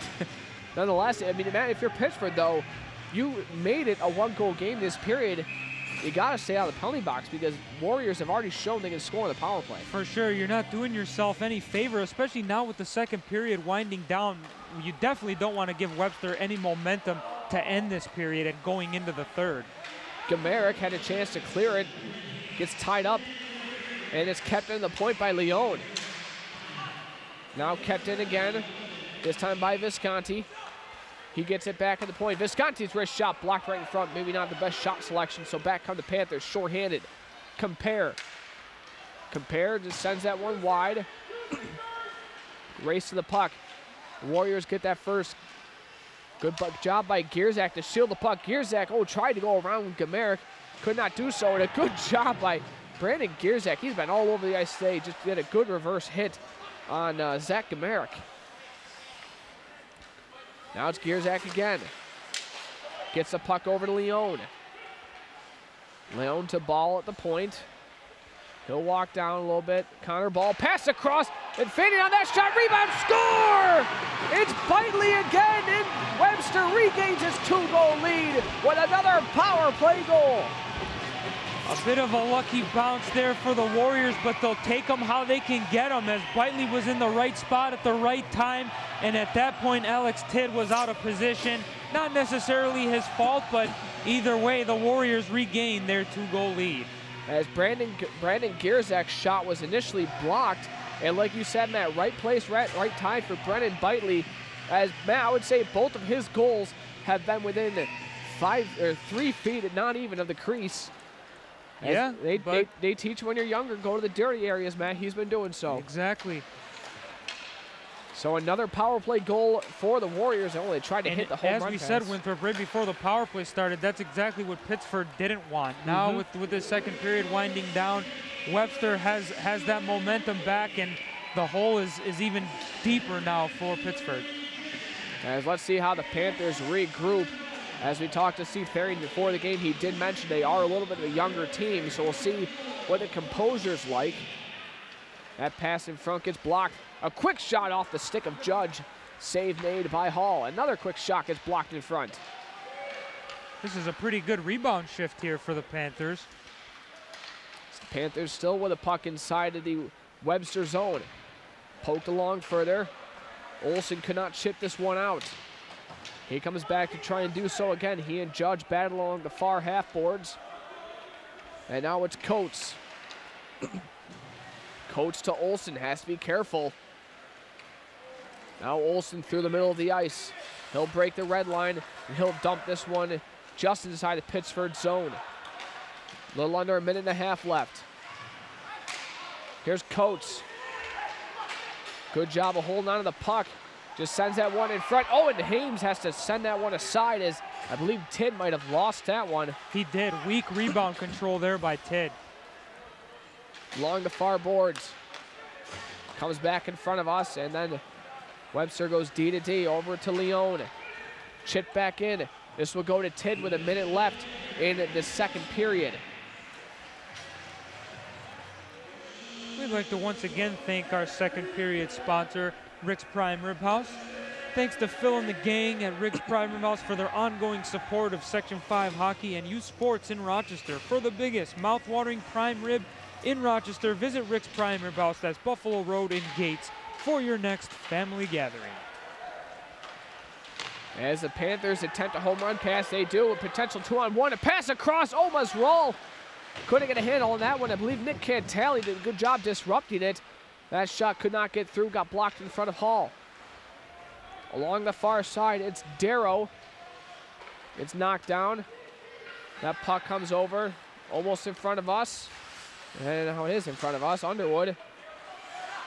nonetheless, I mean, Matt, if you're Pittsford, though, you made it a one-goal game this period. You got to stay out of the penalty box because Warriors have already shown they can score on the power play. For sure, you're not doing yourself any favor, especially now with the second period winding down. You definitely don't want to give Webster any momentum to end this period and going into the third. Gamerick had a chance to clear it, gets tied up, and it's kept in the point by Leone. Now kept in again, this time by Visconti. He gets it back at the point. Visconti's wrist shot blocked right in front. Maybe not the best shot selection, so back come the Panthers, shorthanded. Compare just sends that one wide. Race to the puck. Warriors get that first. Good job by Gierzak to shield the puck. Gierzak, tried to go around Gamerick. Could not do so, and a good job by Brandon Gierzak. He's been all over the ice today. Just did a good reverse hit on Zach Gamerick. Now it's Gierzak again. Gets the puck over to Leone. Leone to Ball at the point. He'll walk down a little bit. Connor Ball, pass across, and fading on that shot, rebound, score! It's Bitely again, and Webster regains his 2-goal lead with another power play goal. A bit of a lucky bounce there for the Warriors, but they'll take them how they can get them, as Bitely was in the right spot at the right time, and at that point, Alex Tidd was out of position. Not necessarily his fault, but either way, the Warriors regain their 2-goal lead. As Brandon Gierzak's shot was initially blocked, and like you said, Matt, right place, right time for Brennan Bitely. As Matt, I would say both of his goals have been within 3 feet, not even, of the crease. Yeah, they teach when you're younger, go to the dirty areas, Matt. He's been doing so. Exactly. So another power play goal for the Warriors. They tried to hit the home run As we pass. said, Winthrop, right before the power play started, that's exactly what Pittsford didn't want. Now with the second period winding down, Webster has that momentum back, and the hole is even deeper now for Pittsford. As let's see how the Panthers regroup. As we talked to Steve Ferry before the game, he did mention they are a little bit of a younger team, so we'll see what the composure's like. That pass in front gets blocked. A quick shot off the stick of Judge. Save made by Hall. Another quick shot gets blocked in front. This is a pretty good rebound shift here for the Panthers. The Panthers still with a puck inside of the Webster zone. Poked along further. Olsen could not chip this one out. He comes back to try and do so again. He and Judge battle along the far half boards. And now it's Coates. Coates to Olsen, has to be careful. Now Olsen through the middle of the ice. He'll break the red line, and he'll dump this one just inside the Pittsford zone. A little under a minute and a half left. Here's Coates. Good job of holding on to the puck. Just sends that one in front. And Hames has to send that one aside, as I believe Tidd might have lost that one. He did. Weak rebound control there by Tidd. Along the far boards. Comes back in front of us, and then Webster goes D to D over to Leone. Chip back in. This will go to Tidd with a minute left in the second period. We'd like to once again thank our second period sponsor, Rick's Prime Rib House. Thanks to Phil and the gang at Rick's Prime Rib House for their ongoing support of Section 5 hockey and youth sports in Rochester. For the biggest mouth-watering prime rib in Rochester, visit Rick's Prime Rib House. That's Buffalo Road in Gates for your next family gathering. As the Panthers attempt a home run pass, they do. A potential 2-on-1. A pass across. Oh, must roll. Couldn't get a handle on that one. I believe Nick Cantali did a good job disrupting it. That shot could not get through. Got blocked in front of Hall. Along the far side, it's Darrow. It's knocked down. That puck comes over almost in front of us. And now it is in front of us. Underwood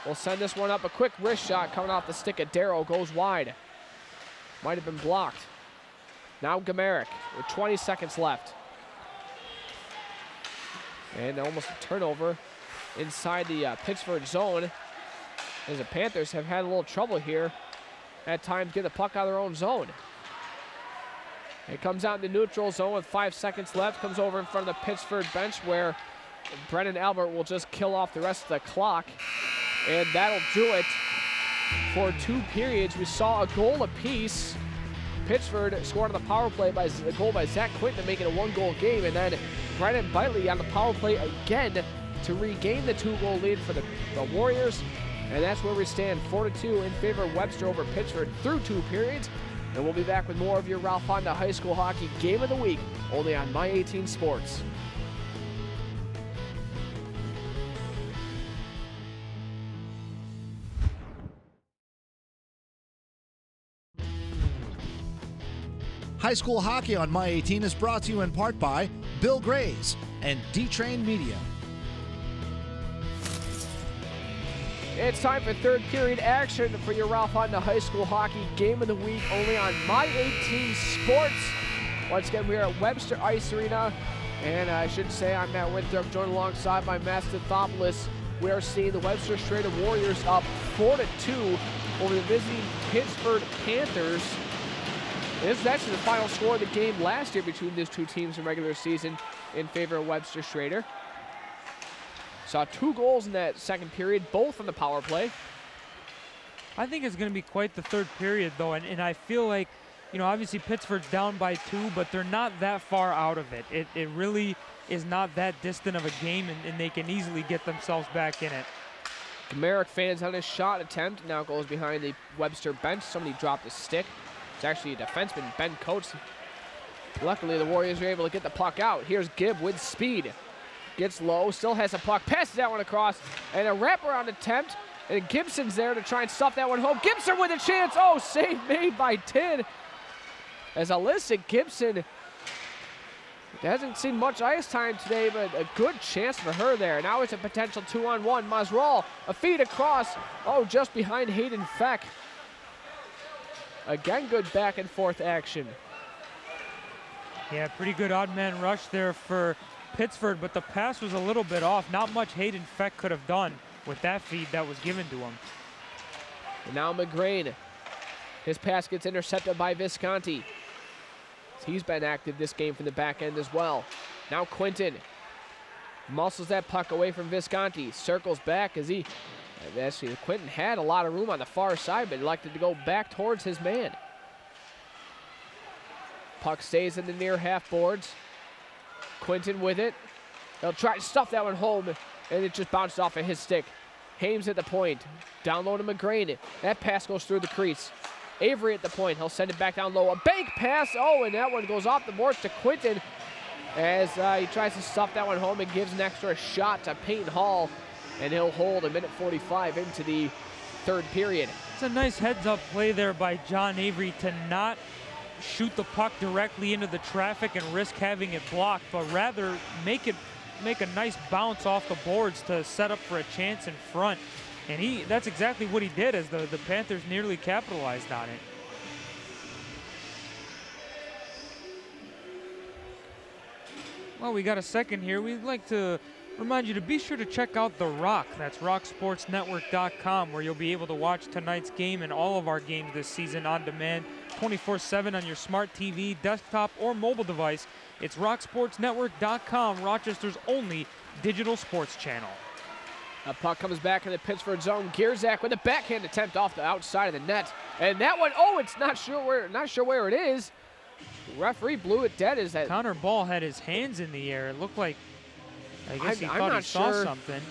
will send this one up. A quick wrist shot coming off the stick of Darrow. Goes wide. Might have been blocked. Now Gamerick with 20 seconds left. And almost a turnover inside the Pittsford zone, as the Panthers have had a little trouble here at times get the puck out of their own zone. It comes out in the neutral zone with 5 seconds left. Comes over in front of the Pittsford bench where Brennan Albert will just kill off the rest of the clock. And that'll do it for 2 periods. We saw a goal apiece. Pittsford scored on the power play by a goal by Zach Quinton, making a 1-goal game. And then Brennan Bitely on the power play again to regain the 2-goal lead for the Warriors. And that's where we stand, 4-2 in favor of Webster over Pittsford through 2 periods. And we'll be back with more of your Ralph Honda High School Hockey Game of the Week, only on My 18 Sports. High school hockey on My 18 is brought to you in part by Bill Grays and D-Train Media. It's time for third period action for your Ralph Honda High School Hockey Game of the Week, only on My 18 Sports. Once again, we are at Webster Ice Arena, and I should say I'm Matt Winthrop, joined alongside by Matt Stathopoulos. We are seeing the Webster Schroeder Warriors up 4-2 over the visiting Pittsford Panthers. This is actually the final score of the game last year between these 2 teams in regular season in favor of Webster Schroeder. Saw 2 goals in that second period, both on the power play. I think it's going to be quite the third period, though, and I feel like, you know, obviously Pittsford's down by 2, but they're not that far out of it. It really is not that distant of a game, and they can easily get themselves back in it. Gamerick fans on his shot attempt, now goes behind the Webster bench. Somebody dropped a stick. It's actually a defenseman, Ben Coates. Luckily, the Warriors are able to get the puck out. Here's Gibb with speed. Gets low, still has a puck, passes that one across, and a wraparound attempt, and Gibson's there to try and stuff that one home. Gibson with a chance. Oh, save made by Tid. As Alyssa Gibson hasn't seen much ice time today, but a good chance for her there. Now it's a potential 2-on-1. Mazral, a feed across. Oh, just behind Hayden Feck. Again, good back and forth action. Yeah, pretty good odd man rush there for Pittsford, but the pass was a little bit off. Not much Hayden Feck could have done with that feed that was given to him. And now McGrain. His pass gets intercepted by Visconti. He's been active this game from the back end as well. Now Quinton muscles that puck away from Visconti. Circles back as he... Actually, Quinton had a lot of room on the far side, but elected to go back towards his man. Puck stays in the near half boards. Quinton with it. They'll try to stuff that one home, and it just bounced off of his stick. Hames at the point. Down low to McGrain. That pass goes through the crease. Avery at the point. He'll send it back down low. A bank pass. Oh, and that one goes off the boards to Quinton as he tries to stuff that one home and gives an extra shot to Peyton Hall. And he'll hold a minute 45 into the third period. It's a nice heads-up play there by John Avery to not shoot the puck directly into the traffic and risk having it blocked, but rather make a nice bounce off the boards to set up for a chance in front. And that's exactly what he did, as the Panthers nearly capitalized on it. Well, we got a second here. We'd like to remind you to be sure to check out The Rock. That's rocksportsnetwork.com, where you'll be able to watch tonight's game and all of our games this season on demand 24/7 on your smart TV, desktop, or mobile device. It's rocksportsnetwork.com, Rochester's only digital sports channel. A puck comes back in the Pittsford zone. Gierzak with a backhand attempt off the outside of the net. And that one, oh, it's not sure where it is. The referee blew it dead. Is that Connor Ball had his hands in the air. It looked like, I guess he thought he saw something.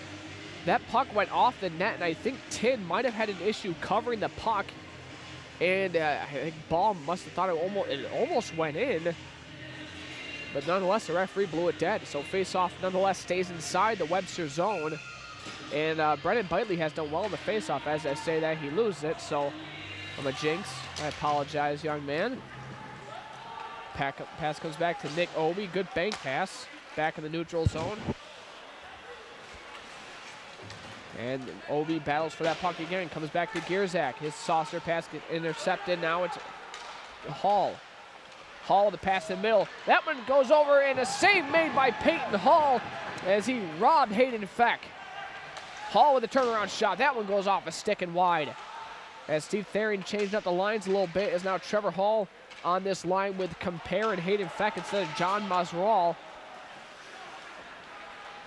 That puck went off the net, and I think Tid might have had an issue covering the puck. And I think Ball must have thought it almost went in. But nonetheless, the referee blew it dead. So face-off nonetheless stays inside the Webster zone. And Brennan Bitely has done well in the face-off. As I say that, he loses it. So I'm a jinx. I apologize, young man. Pass comes back to Nick Obi. Good bank pass. Back in the neutral zone. And Obi battles for that puck again. Comes back to Gierzak. His saucer pass gets intercepted. Now it's Hall. Hall, the pass in the middle. That one goes over, and a save made by Peyton Hall as he robbed Hayden Feck. Hall with a turnaround shot. That one goes off a stick and wide. As Steve Therian changed up the lines a little bit, is now Trevor Hall on this line with Compare and Hayden Feck instead of John Masral.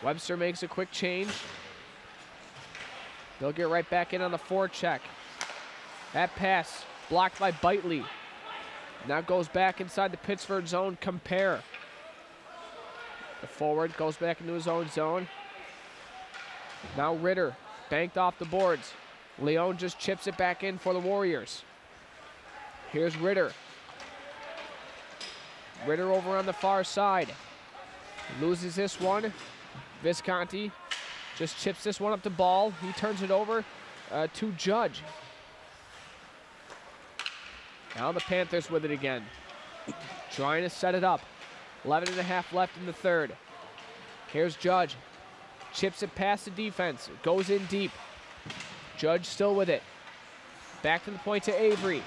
Webster makes a quick change. They'll get right back in on the forecheck. That pass blocked by Bitely. Now goes back inside the Pittsford zone. Compare. The forward goes back into his own zone. Now Ritter banked off the boards. Leone just chips it back in for the Warriors. Here's Ritter. Ritter over on the far side. Loses this one. Visconti just chips this one up to Ball. He turns it over to Judge. Now the Panthers with it again. Trying to set it up. 11.5 left in the third. Here's Judge. Chips it past the defense. Goes in deep. Judge still with it. Back to the point to Avery.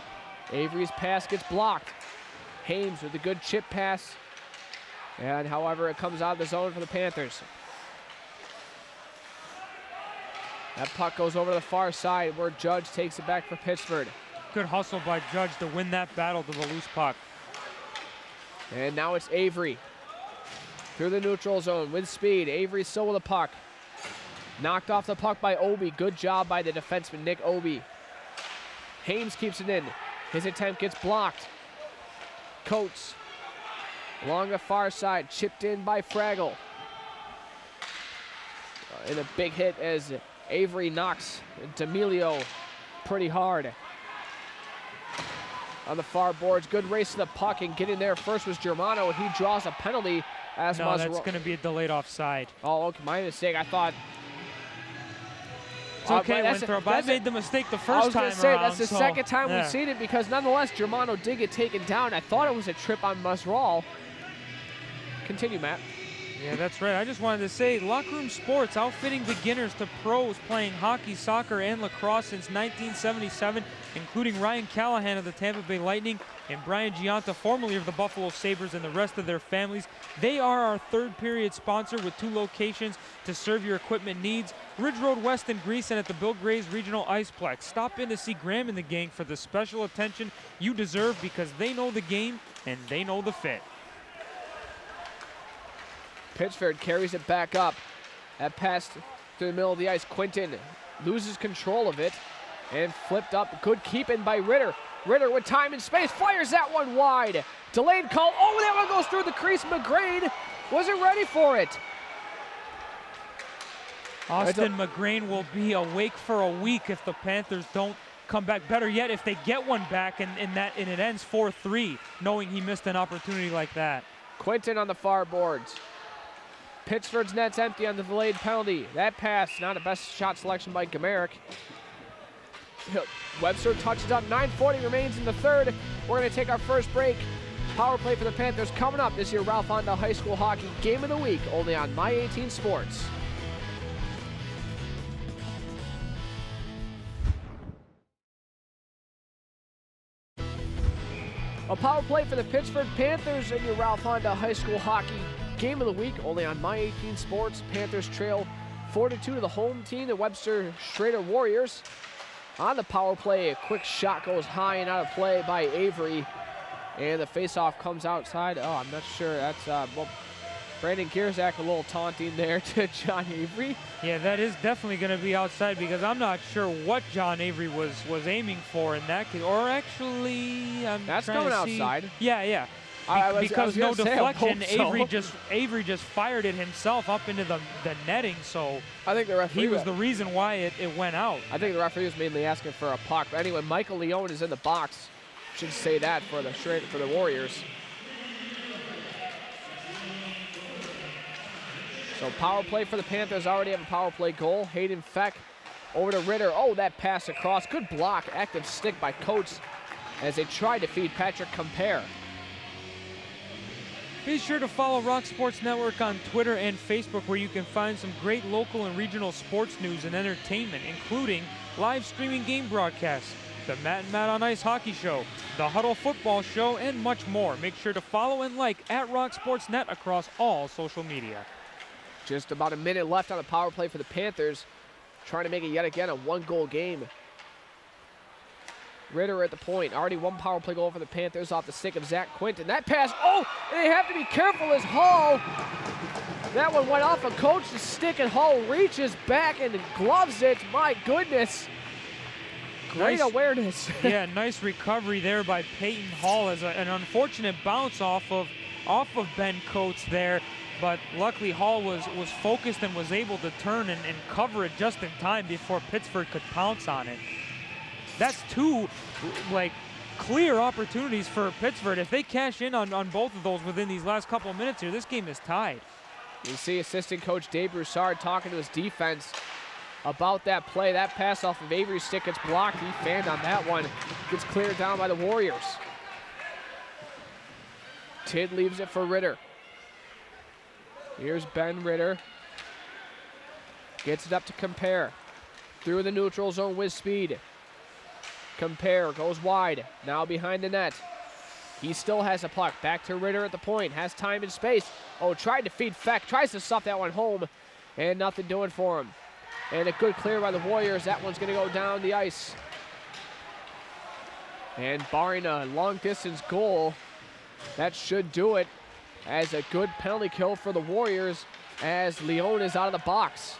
Avery's pass gets blocked. Hames with a good chip pass. And however, it comes out of the zone for the Panthers. That puck goes over to the far side where Judge takes it back for Pittsford. Good hustle by Judge to win that battle to the loose puck. And now it's Avery. Through the neutral zone with speed. Avery still with a puck. Knocked off the puck by Obi. Good job by the defenseman, Nick Obi. Hames keeps it in. His attempt gets blocked. Coates along the far side. Chipped in by Fraggle. And a big hit as Avery knocks D'Amelio pretty hard. On the far boards, good race to the puck, and getting there first was Germano, and he draws a penalty as No, that's going to be a delayed offside. Oh, okay, my mistake. I thought. It's okay, Winthrop. I made the mistake the first time around. I was going to say, that's the second time yeah. we've seen it, because nonetheless, Germano did get taken down. I thought it was a trip on Musral. Continue, Matt. Yeah, that's right. I just wanted to say, locker room sports, outfitting beginners to pros playing hockey, soccer, and lacrosse since 1977, including Ryan Callahan of the Tampa Bay Lightning and Brian Giunta, formerly of the Buffalo Sabres, and the rest of their families. They are our third period sponsor with 2 locations to serve your equipment needs. Ridge Road West in Greece and at the Bill Graves Regional Iceplex. Stop in to see Graham and the gang for the special attention you deserve, because they know the game and they know the fit. Pittsford carries it back up. That pass to the middle of the ice. Quinton loses control of it and flipped up. Good keeping by Ritter. Ritter with time and space fires that one wide. Delayed call. Oh, that one goes through the crease. McGrain wasn't ready for it. Austin McGrain will be awake for a week if the Panthers don't come back. Better yet, if they get one back and it ends 4-3, knowing he missed an opportunity like that. Quinton on the far boards. Pittsford's net's empty on the delayed penalty. That pass, not a best shot selection by Gamerick. Webster touches up. 9:40 remains in the third. We're going to take our first break. Power play for the Panthers coming up this year. Ralph Honda High School Hockey Game of the Week, only on My 18 Sports. A power play for the Pittsford Panthers in your Ralph Honda High School Hockey Game of the Week, only on My 18 Sports. Panthers trail 4-2 to the home team, the Webster Schroeder Warriors. On the power play, a quick shot goes high and out of play by Avery. And the faceoff comes outside. Oh, I'm not sure. That's, well, Brandon Gierzak a little taunting there to John Avery. Yeah, that is definitely going to be outside, because I'm not sure what John Avery was aiming for in that case. Or actually, that's coming outside. Yeah. because no deflection, so. Avery just fired it himself up into the netting, so I think the referee he was the reason why it went out. I think the referee was mainly asking for a puck. But anyway, Michael Leone is in the box. Should say that for the Warriors. So power play for the Panthers. Already have a power play goal. Hayden Feck over to Ritter. Oh, that pass across. Good block. Active stick by Coates as they tried to feed Patrick Compare. Be sure to follow Rock Sports Network on Twitter and Facebook, where you can find some great local and regional sports news and entertainment, including live streaming game broadcasts, the Matt and Matt on Ice Hockey Show, the Huddle Football Show, and much more. Make sure to follow and like at Rock Sports Net across all social media. Just about a minute left on the power play for the Panthers, trying to make it yet again a one-goal game. Ritter at the point. Already one power play goal for the Panthers off the stick of Zach Quinton. That pass, oh, and they have to be careful as Hall. That one went off a Coach's stick and Hall reaches back and gloves it. My goodness. Great awareness. Yeah, nice recovery there by Peyton Hall as an unfortunate bounce off of Ben Coates there. But luckily Hall was focused and was able to turn and cover it just in time before Pittsford could pounce on it. That's two clear opportunities for Pittsford. If they cash in on both of those within these last couple of minutes here, this game is tied. You see assistant coach Dave Broussard talking to his defense about that play. That pass off of Avery's stick gets blocked. He fanned on that one. Gets cleared down by the Warriors. Tidd leaves it for Ritter. Here's Ben Ritter. Gets it up to Compare. Through the neutral zone with speed. Compare goes wide. Now behind the net. He still has a puck. Back to Ritter at the point. Has time and space. Oh, tried to feed Feck. Tries to stuff that one home. And nothing doing for him. And a good clear by the Warriors. That one's going to go down the ice. And barring a long distance goal, that should do it. As a good penalty kill for the Warriors as Leone is out of the box.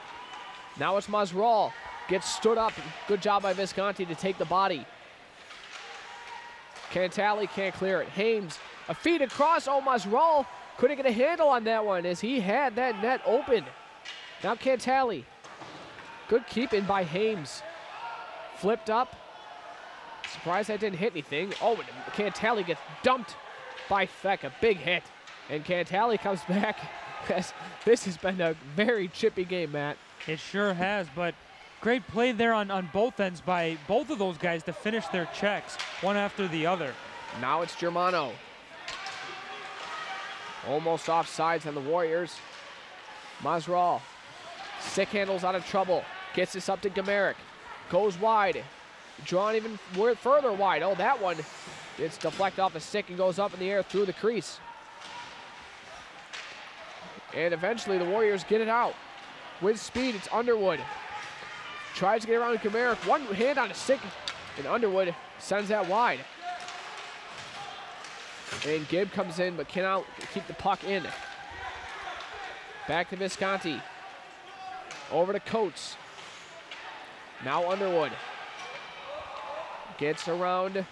Now it's Mazral. Gets stood up. Good job by Visconti to take the body. Cantali can't clear it. Hames, a feed across. Oh, Mazral couldn't get a handle on that one as he had that net open. Now Cantali. Good keeping by Hames. Flipped up. Surprised that didn't hit anything. Oh, Cantali gets dumped by Feck. A big hit. And Cantali comes back. This has been a very chippy game, Matt. It sure has, but great play there on both ends by both of those guys to finish their checks, one after the other. Now it's Germano. Almost offsides on the Warriors. Mazral. Stick handles out of trouble. Gets this up to Gamerick. Goes wide. Drawn even further wide. Oh, that one. It's deflected off the stick and goes up in the air through the crease. And eventually the Warriors get it out. With speed, it's Underwood. Tries to get around Gamerick. One hand on a stick, and Underwood sends that wide. And Gibb comes in, but cannot keep the puck in. Back to Visconti. Over to Coates. Now Underwood. Gets around.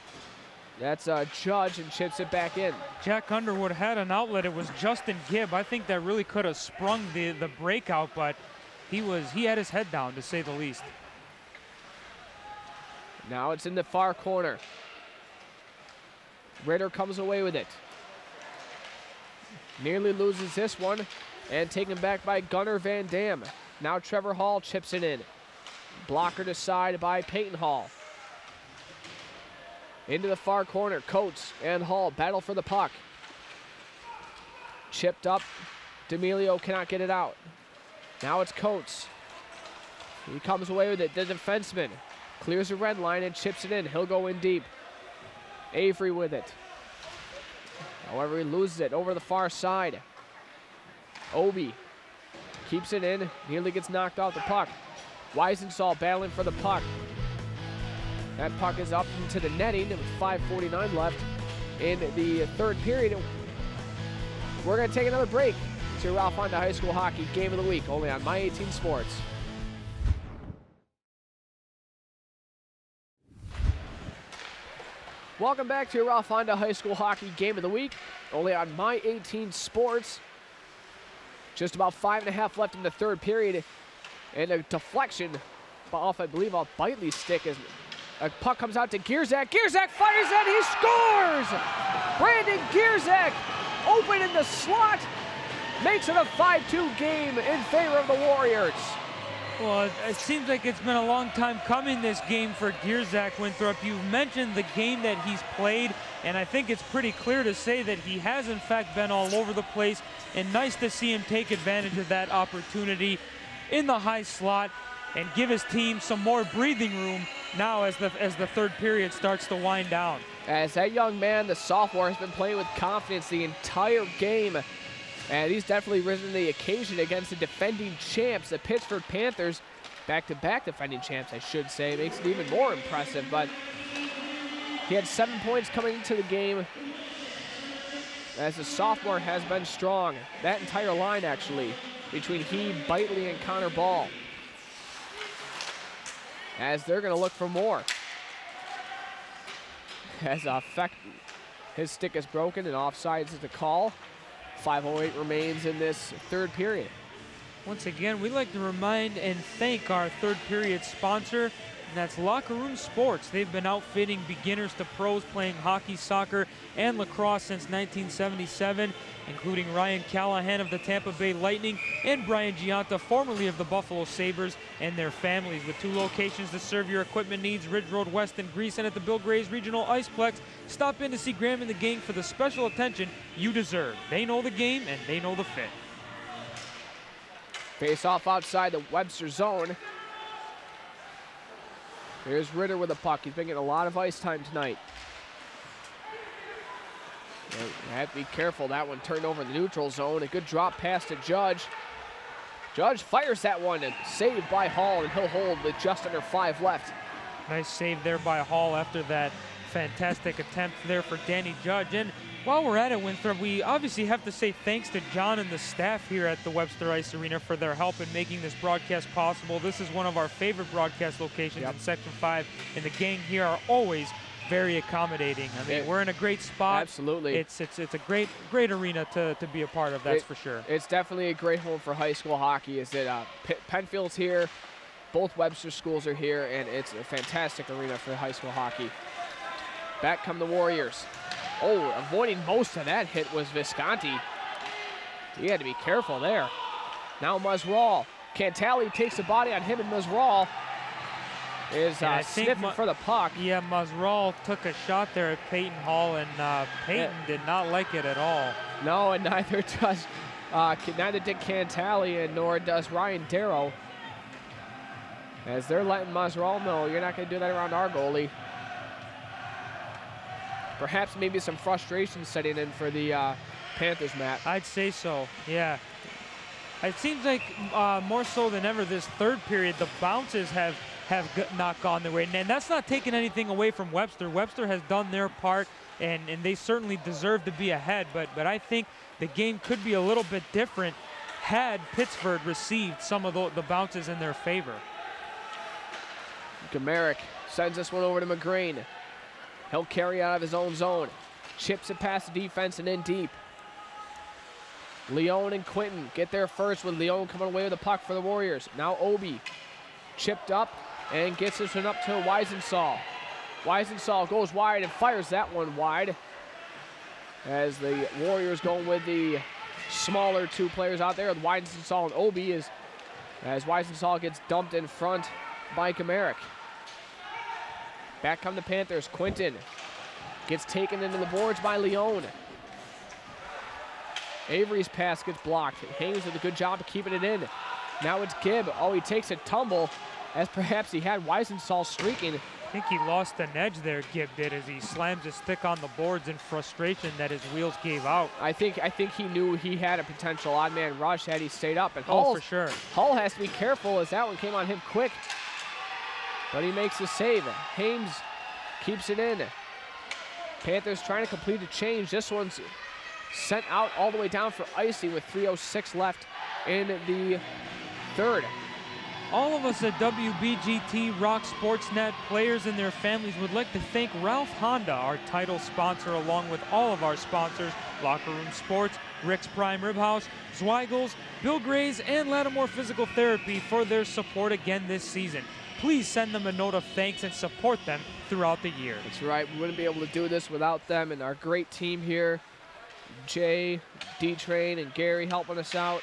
That's a Judge and chips it back in. Jack Underwood had an outlet. It was Justin Gibb. I think that really could have sprung the breakout, but he had his head down, to say the least. Now it's in the far corner. Ritter comes away with it. Nearly loses this one, and taken back by Gunnar Van Dam. Now Trevor Hall chips it in. Blocker to side by Peyton Hall. Into the far corner, Coates and Hall battle for the puck. Chipped up, D'Amelio cannot get it out. Now it's Coates. He comes away with it, the defenseman. Clears the red line and chips it in. He'll go in deep. Avery with it. However, he loses it over the far side. Obi keeps it in, nearly gets knocked off the puck. Weisenthal battling for the puck. That puck is up into the netting with 5:49 left in the third period. We're going to take another break. It's your Ralph Honda High School Hockey Game of the Week, only on My 18 Sports. Welcome back to your Ralph Honda High School Hockey Game of the Week, only on My 18 Sports. Just about 5.5 left in the third period. And a deflection off, I believe, off Bitely's stick. As a puck comes out to Gierzak. Gierzak fires it. He scores! Brandon Gierzak, open in the slot, makes it a 5-2 game in favor of the Warriors. Well, it seems like it's been a long time coming, this game for Gierzak, Winthrop. You've mentioned the game that he's played, and I think it's pretty clear to say that he has, in fact, been all over the place, and nice to see him take advantage of that opportunity in the high slot and give his team some more breathing room now as the third period starts to wind down. As that young man, the sophomore, has been playing with confidence the entire game. And he's definitely risen to the occasion against the defending champs, the Pittsford Panthers. Back-to-back defending champs, I should say. Makes it even more impressive, but he had 7 points coming into the game. As the sophomore has been strong. That entire line, actually, between he, Bitely, and Connor Ball. As they're going to look for more. As his stick is broken and offsides is the call. 5:08 remains in this third period. Once again, we'd like to remind and thank our third period sponsor, and that's Locker Room Sports. They've been outfitting beginners to pros playing hockey, soccer, and lacrosse since 1977, including Ryan Callahan of the Tampa Bay Lightning and Brian Giunta, formerly of the Buffalo Sabres, and their families. With 2 locations to serve your equipment needs, Ridge Road West in Greece and at the Bill Grays Regional Iceplex. Stop in to see Graham and the gang for the special attention you deserve. They know the game and they know the fit. Face off outside the Webster zone. Here's Ritter with the puck. He's been getting a lot of ice time tonight. You have to be careful. That one turned over in the neutral zone. A good drop pass to Judge. Judge fires that one and saved by Hall, and he'll hold with just under 5 left. Nice save there by Hall after that fantastic attempt there for Danny Judge. And while we're at it, Winthrop, we obviously have to say thanks to John and the staff here at the Webster Ice Arena for their help in making this broadcast possible. This is one of our favorite broadcast locations in Section 5, and the gang here are always very accommodating. I mean, we're in a great spot. Absolutely. It's a great arena to be a part of, that's for sure. It's definitely a great home for high school hockey. Is that Penfield's here, both Webster schools are here, and it's a fantastic arena for high school hockey. Back come the Warriors. Oh, avoiding most of that hit was Visconti. He had to be careful there. Now Muzraw. Cantali takes the body on him, and Muzraw is sniffing for the puck. Yeah, Muzraw took a shot there at Peyton Hall, and Peyton did not like it at all. No, and neither did Cantali, and nor does Ryan Darrow. As they're letting Muzraw know, you're not going to do that around our goalie. Perhaps maybe some frustration setting in for the Panthers, Matt. I'd say so, yeah. It seems like more so than ever this third period, the bounces have not gone their way. And that's not taking anything away from Webster. Webster has done their part, and they certainly deserve to be ahead. But I think the game could be a little bit different had Pittsford received some of the bounces in their favor. Gamerick sends this one over to McGreen. He'll carry out of his own zone. Chips it past the defense and in deep. Leone and Quinton get there first, with Leone coming away with the puck for the Warriors. Now Obi chipped up and gets this one up to Weisensaal. Weisensaal goes wide and fires that one wide. As the Warriors going with the smaller 2 players out there, with Weisensaal and Obi, as Weisensaal gets dumped in front by Gamerick. Back come the Panthers. Quinton gets taken into the boards by Leone. Avery's pass gets blocked. Haynes with a good job of keeping it in. Now it's Gibb. Oh, he takes a tumble, as perhaps he had Weisensaal streaking. I think he lost an edge there, Gibb did, as he slams his stick on the boards in frustration that his wheels gave out. I think he knew he had a potential odd man rush had he stayed up. And Hull, for sure. Hull has to be careful, as that one came on him quick. But he makes the save. Haynes keeps it in. Panthers trying to complete a change. This one's sent out all the way down for Icy with 3:06 left in the third. All of us at WBGT Rock Sportsnet, players and their families, would like to thank Ralph Honda, our title sponsor, along with all of our sponsors, Locker Room Sports, Rick's Prime Rib House, Zweigel's, Bill Gray's, and Lattimore Physical Therapy for their support again this season. Please send them a note of thanks and support them throughout the year. That's right. We wouldn't be able to do this without them and our great team here. Jay, D-Train, and Gary helping us out.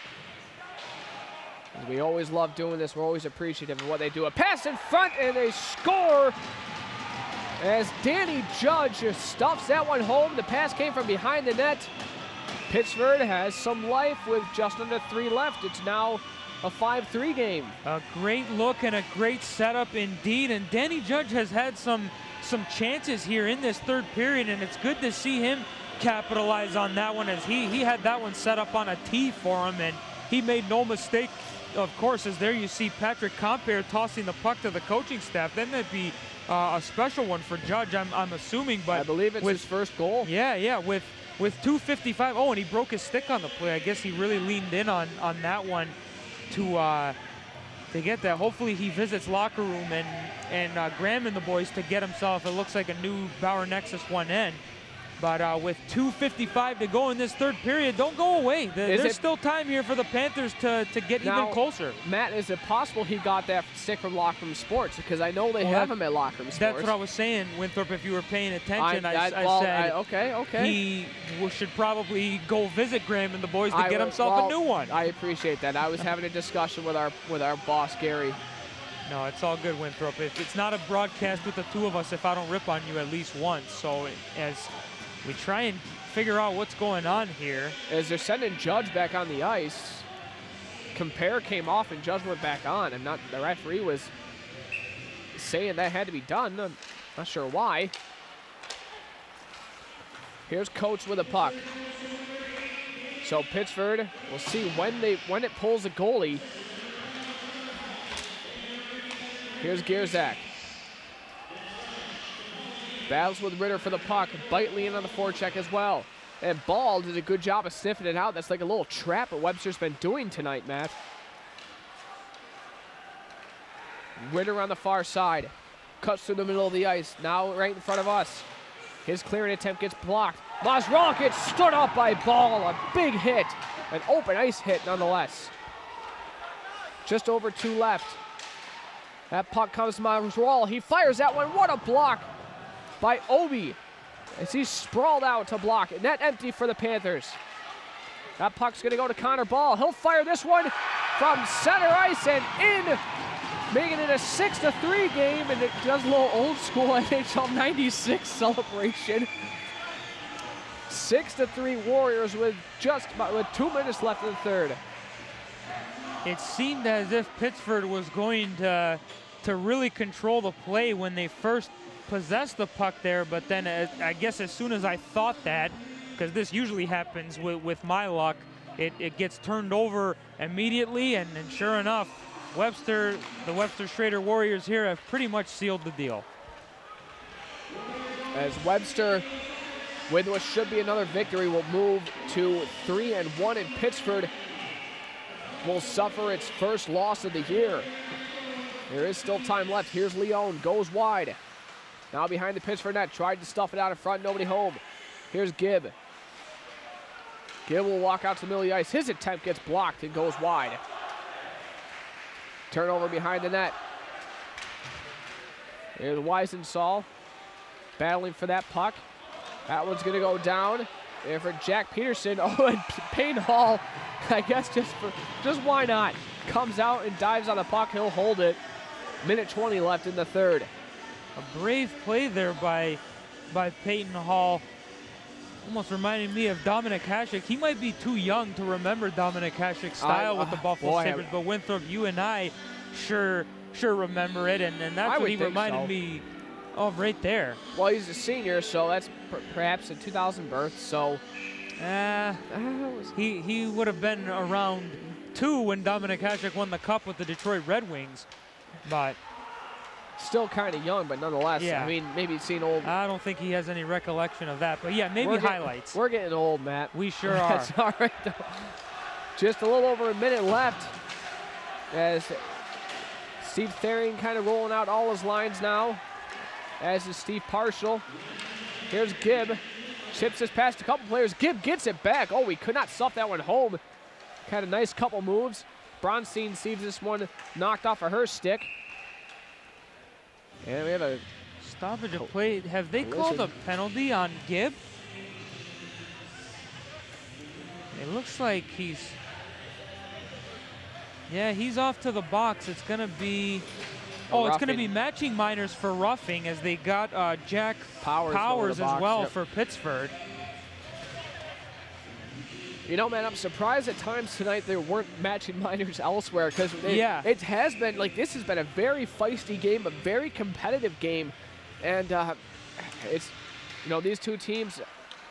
We always love doing this. We're always appreciative of what they do. A pass in front, and they score as Danny Judge stuffs that one home. The pass came from behind the net. Pittsford has some life with just under 3 left. It's now a 5-3 game. A great look and a great setup indeed. And Danny Judge has had some chances here in this third period, and it's good to see him capitalize on that one, as he had that one set up on a tee for him, and he made no mistake. Of course, as there you see Patrick Compere tossing the puck to the coaching staff. Then that'd be a special one for Judge, I'm assuming. But I believe it's his first goal. Yeah, with 2:55. Oh, and he broke his stick on the play. I guess he really leaned in on that one to get that. Hopefully he visits locker room and Graham and the boys to get himself, it looks like, a new Bauer Nexus 1N. But with 2:55 to go in this third period, don't go away. There's still time here for the Panthers to get even closer. Matt, is it possible he got that stick from Locker Room Sports? Because I know they have him at Locker Room Sports. That's what I was saying, Winthrop, if you were paying attention. I said okay. He should probably go visit Graham and the boys to get himself a new one. I appreciate that. I was having a discussion with our boss, Gary. No, it's all good, Winthrop. It's not a broadcast with the two of us if I don't rip on you at least once. So as we try and figure out what's going on here. As they're sending Judge back on the ice, Compare came off and Judge went back on. The referee was saying that had to be done. I'm not sure why. Here's Coates with a puck. So Pittsford, we'll see when it pulls a goalie. Here's Gierzak. Battles with Ritter for the puck. Bitely in on the forecheck as well. And Ball did a good job of sniffing it out. That's like a little trap that Webster's been doing tonight, Matt. Ritter on the far side. Cuts through the middle of the ice. Now right in front of us. His clearing attempt gets blocked. Masral gets stood up by Ball. A big hit. An open ice hit nonetheless. Just over 2 left. That puck comes to Masral. He fires that one. What a block by Obi as he's sprawled out to block. Net empty for the Panthers. That puck's going to go to Connor Ball. He'll fire this one from center ice and in, making it a 6-3 game, and it does a little old school NHL 96 celebration. 6-3 Warriors with 2 minutes left in the third. It seemed as if Pittsford was going to really control the play when they first possessed the puck there, but then I guess as soon as I thought that, because this usually happens with my luck, it gets turned over immediately, and sure enough, the Webster Schroeder Warriors here have pretty much sealed the deal. As Webster, with what should be another victory, will move to 3-1, and Pittsford will suffer its first loss of the year. There is still time left. Here's Leone, goes wide. Now behind the Pittsford net, tried to stuff it out in front, nobody home. Here's Gibb. Gibb will walk out to the middle of the ice. His attempt gets blocked and goes wide. Turnover behind the net. Here's Weisensall battling for that puck. That one's going to go down. And for Jack Peterson, and Payne Hall, I guess just why not? Comes out and dives on the puck. He'll hold it. Minute 20 left in the third. A brave play there by Peyton Hall. Almost reminding me of Dominic Hasek. He might be too young to remember Dominic Hasek's style with the Buffalo Sabres, but Winthrop, you and I sure remember it, and that's what he reminded me of right there. Well, he's a senior, so that's perhaps a 2000 birth, so. He would have been around 2 when Dominic Hasek won the Cup with the Detroit Red Wings, but. Still kind of young, but nonetheless, yeah. I mean, maybe seen old. I don't think he has any recollection of that, but yeah, maybe highlights. We're getting old, Matt. We sure are. That's all right, though. Just a little over a minute left as Steve Thering kind of rolling out all his lines now, as is Steve Parshall. Here's Gibb. Chips this past a couple players. Gibb gets it back. Oh, we could not stuff that one home. Had a nice couple moves. Bronstein sees this one knocked off of her stick. And we have a stoppage of play. Have they called a penalty on Gibb? It looks like he's off to the box. It's going to be it's going to be matching minors for roughing, as they got Jack Powers as well for Pittsford. You know, man, I'm surprised at times tonight there weren't matching minors elsewhere, because it has been, like, this has been a very feisty game, a very competitive game. And it's, you know, these two teams,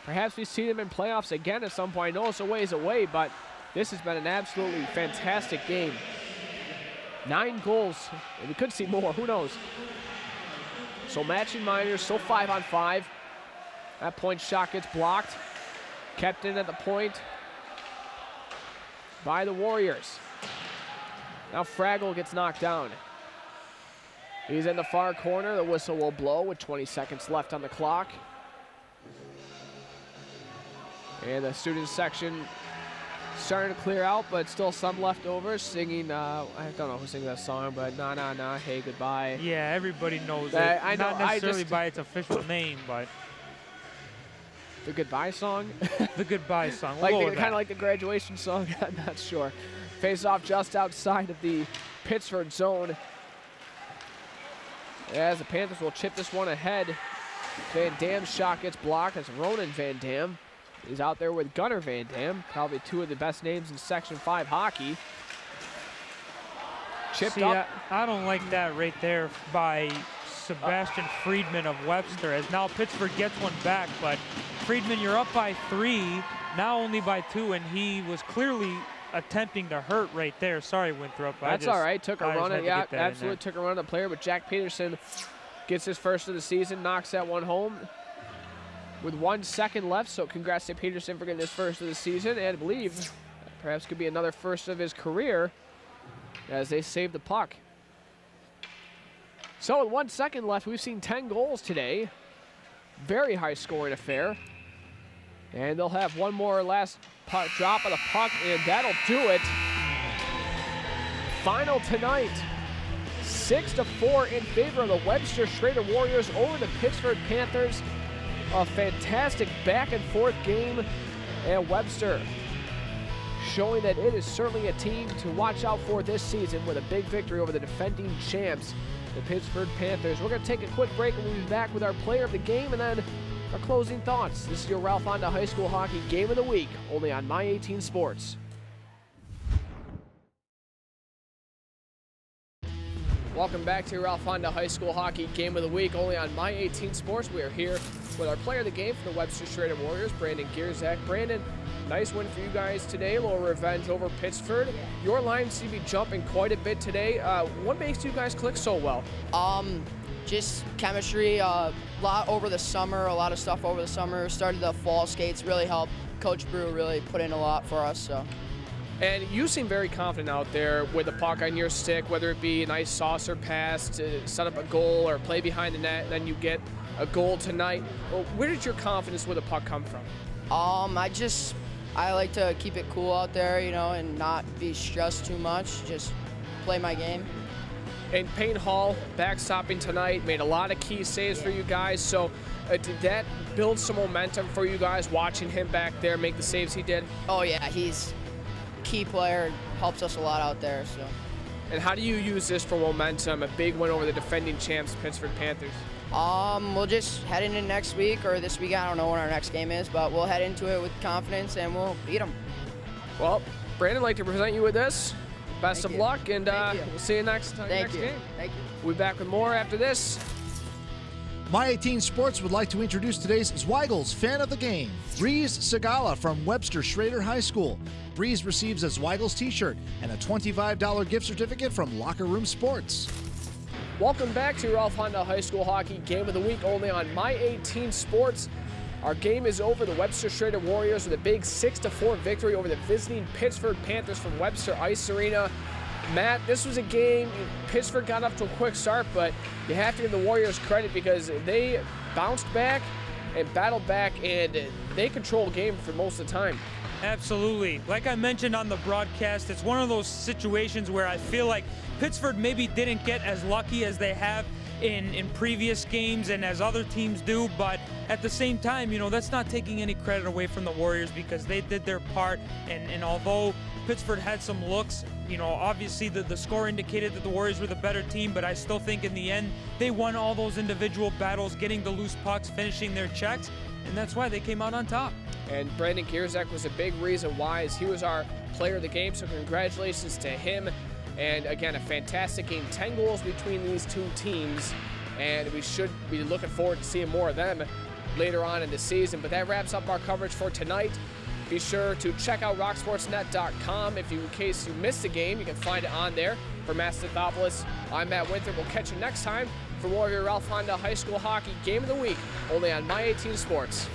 perhaps we see them in playoffs again at some point. I know it's a ways away, but this has been an absolutely fantastic game. 9 goals, and we could see more, who knows. So matching minors, still 5-on-5. That point shot gets blocked. Kept in at the point by the Warriors. Now Fraggle gets knocked down. He's in the far corner. The whistle will blow with 20 seconds left on the clock. And the student section starting to clear out, but still some left over, singing, I don't know who sings that song, but nah, nah, nah, hey, goodbye. Yeah, everybody knows it. I know, not necessarily by its official name, but. The goodbye song? The goodbye song. Like kind of like the graduation song? I'm not sure. Face off just outside of the Pittsford zone. As the Panthers will chip this one ahead. Van Dam's shot gets blocked. That's Ronan Van Dam. He's out there with Gunnar Van Dam, probably two of the best names in Section 5 hockey. Chipped up. I don't like that right there by Sebastian Friedman of Webster, as now Pittsford gets one back, but Friedman, you're up by 3, now only by 2, and he was clearly attempting to hurt right there. Sorry, Winthrop. That's all right. Took a run at, yeah, absolutely took a run at the player, but Jack Peterson gets his first of the season, knocks that one home with 1 second left, so congrats to Peterson for getting his first of the season, and I believe perhaps could be another first of his career as they save the puck. So with 1 second left, we've seen 10 goals today. Very high scoring affair. And they'll have one more last drop of the puck, and that'll do it. Final tonight, 6-4 in favor of the Webster Schroeder Warriors over the Pittsford Panthers. A fantastic back and forth game, and Webster showing that it is certainly a team to watch out for this season with a big victory over the defending champs, the Pittsford Panthers. We're going to take a quick break, and we'll be back with our player of the game and then our closing thoughts. This is your Ralph Honda High School Hockey Game of the Week, only on My 18 Sports. Welcome back to Ralph Honda High School Hockey Game of the Week, only on My 18 Sports. We are here with our player of the game for the Webster Schroeder Warriors, Brandon Gierzak. Brandon, nice win for you guys today, a little revenge over Pittsford. Your line seems to be jumping quite a bit today. What makes you guys click so well? Just chemistry, a lot over the summer, a lot of stuff over the summer. Started the fall skates, really helped. Coach Brew really put in a lot for us. So. And you seem very confident out there with the puck on your stick, whether it be a nice saucer pass to set up a goal or play behind the net, and then you get a goal tonight. Well, where did your confidence with the puck come from? I like to keep it cool out there, you know, and not be stressed too much. Just play my game. And Payne Hall, backstopping tonight, made a lot of key saves for you guys. So did that build some momentum for you guys, watching him back there make the saves he did? Oh, yeah, he's a key player, helps us a lot out there. So. And how do you use this for momentum, a big win over the defending champs, Pittsford Panthers? We'll just head into next week or this week. I don't know when our next game is, but we'll head into it with confidence and we'll beat them. Well, Brandon, I'd like to present you with this. Best of luck, and we'll see you next time. Thank you. Game. Thank you. We'll be back with more after this. My 18 Sports would like to introduce today's Zweigel's fan of the game, Breeze Segala from Webster Schroeder High School. Breeze receives a Zweigel's t-shirt and a $25 gift certificate from Locker Room Sports. Welcome back to Ralph Honda High School Hockey Game of the Week, only on My 18 Sports. Our game is over. The Webster Schroeder Warriors with a big 6-4 victory over the visiting Pittsford Panthers from Webster Ice Arena. Matt, this was a game, Pittsford got up to a quick start, but you have to give the Warriors credit because they bounced back. and battled back, and they control the game for most of the time. Absolutely. Like I mentioned on the broadcast, it's one of those situations where I feel like Pittsford maybe didn't get as lucky as they have in previous games and as other teams do, but at the same time, that's not taking any credit away from the Warriors because they did their part, and although Pittsford had some looks, obviously the score indicated that the Warriors were the better team, but I still think in the end they won all those individual battles, getting the loose pucks, finishing their checks, and that's why they came out on top. And Brandon Gierzak was a big reason why, as he was our player of the game, so congratulations to him. And again, a fantastic game, 10 goals between these two teams, and we should be looking forward to seeing more of them later on in the season. But that wraps up our coverage for tonight. Be sure to check out rocksportsnet.com. In case you missed the game, you can find it on there. For Matt Stathopoulos, I'm Matt Winthrop. We'll catch you next time for more of your Ralph Honda High School Hockey Game of the Week, only on My 18 Sports.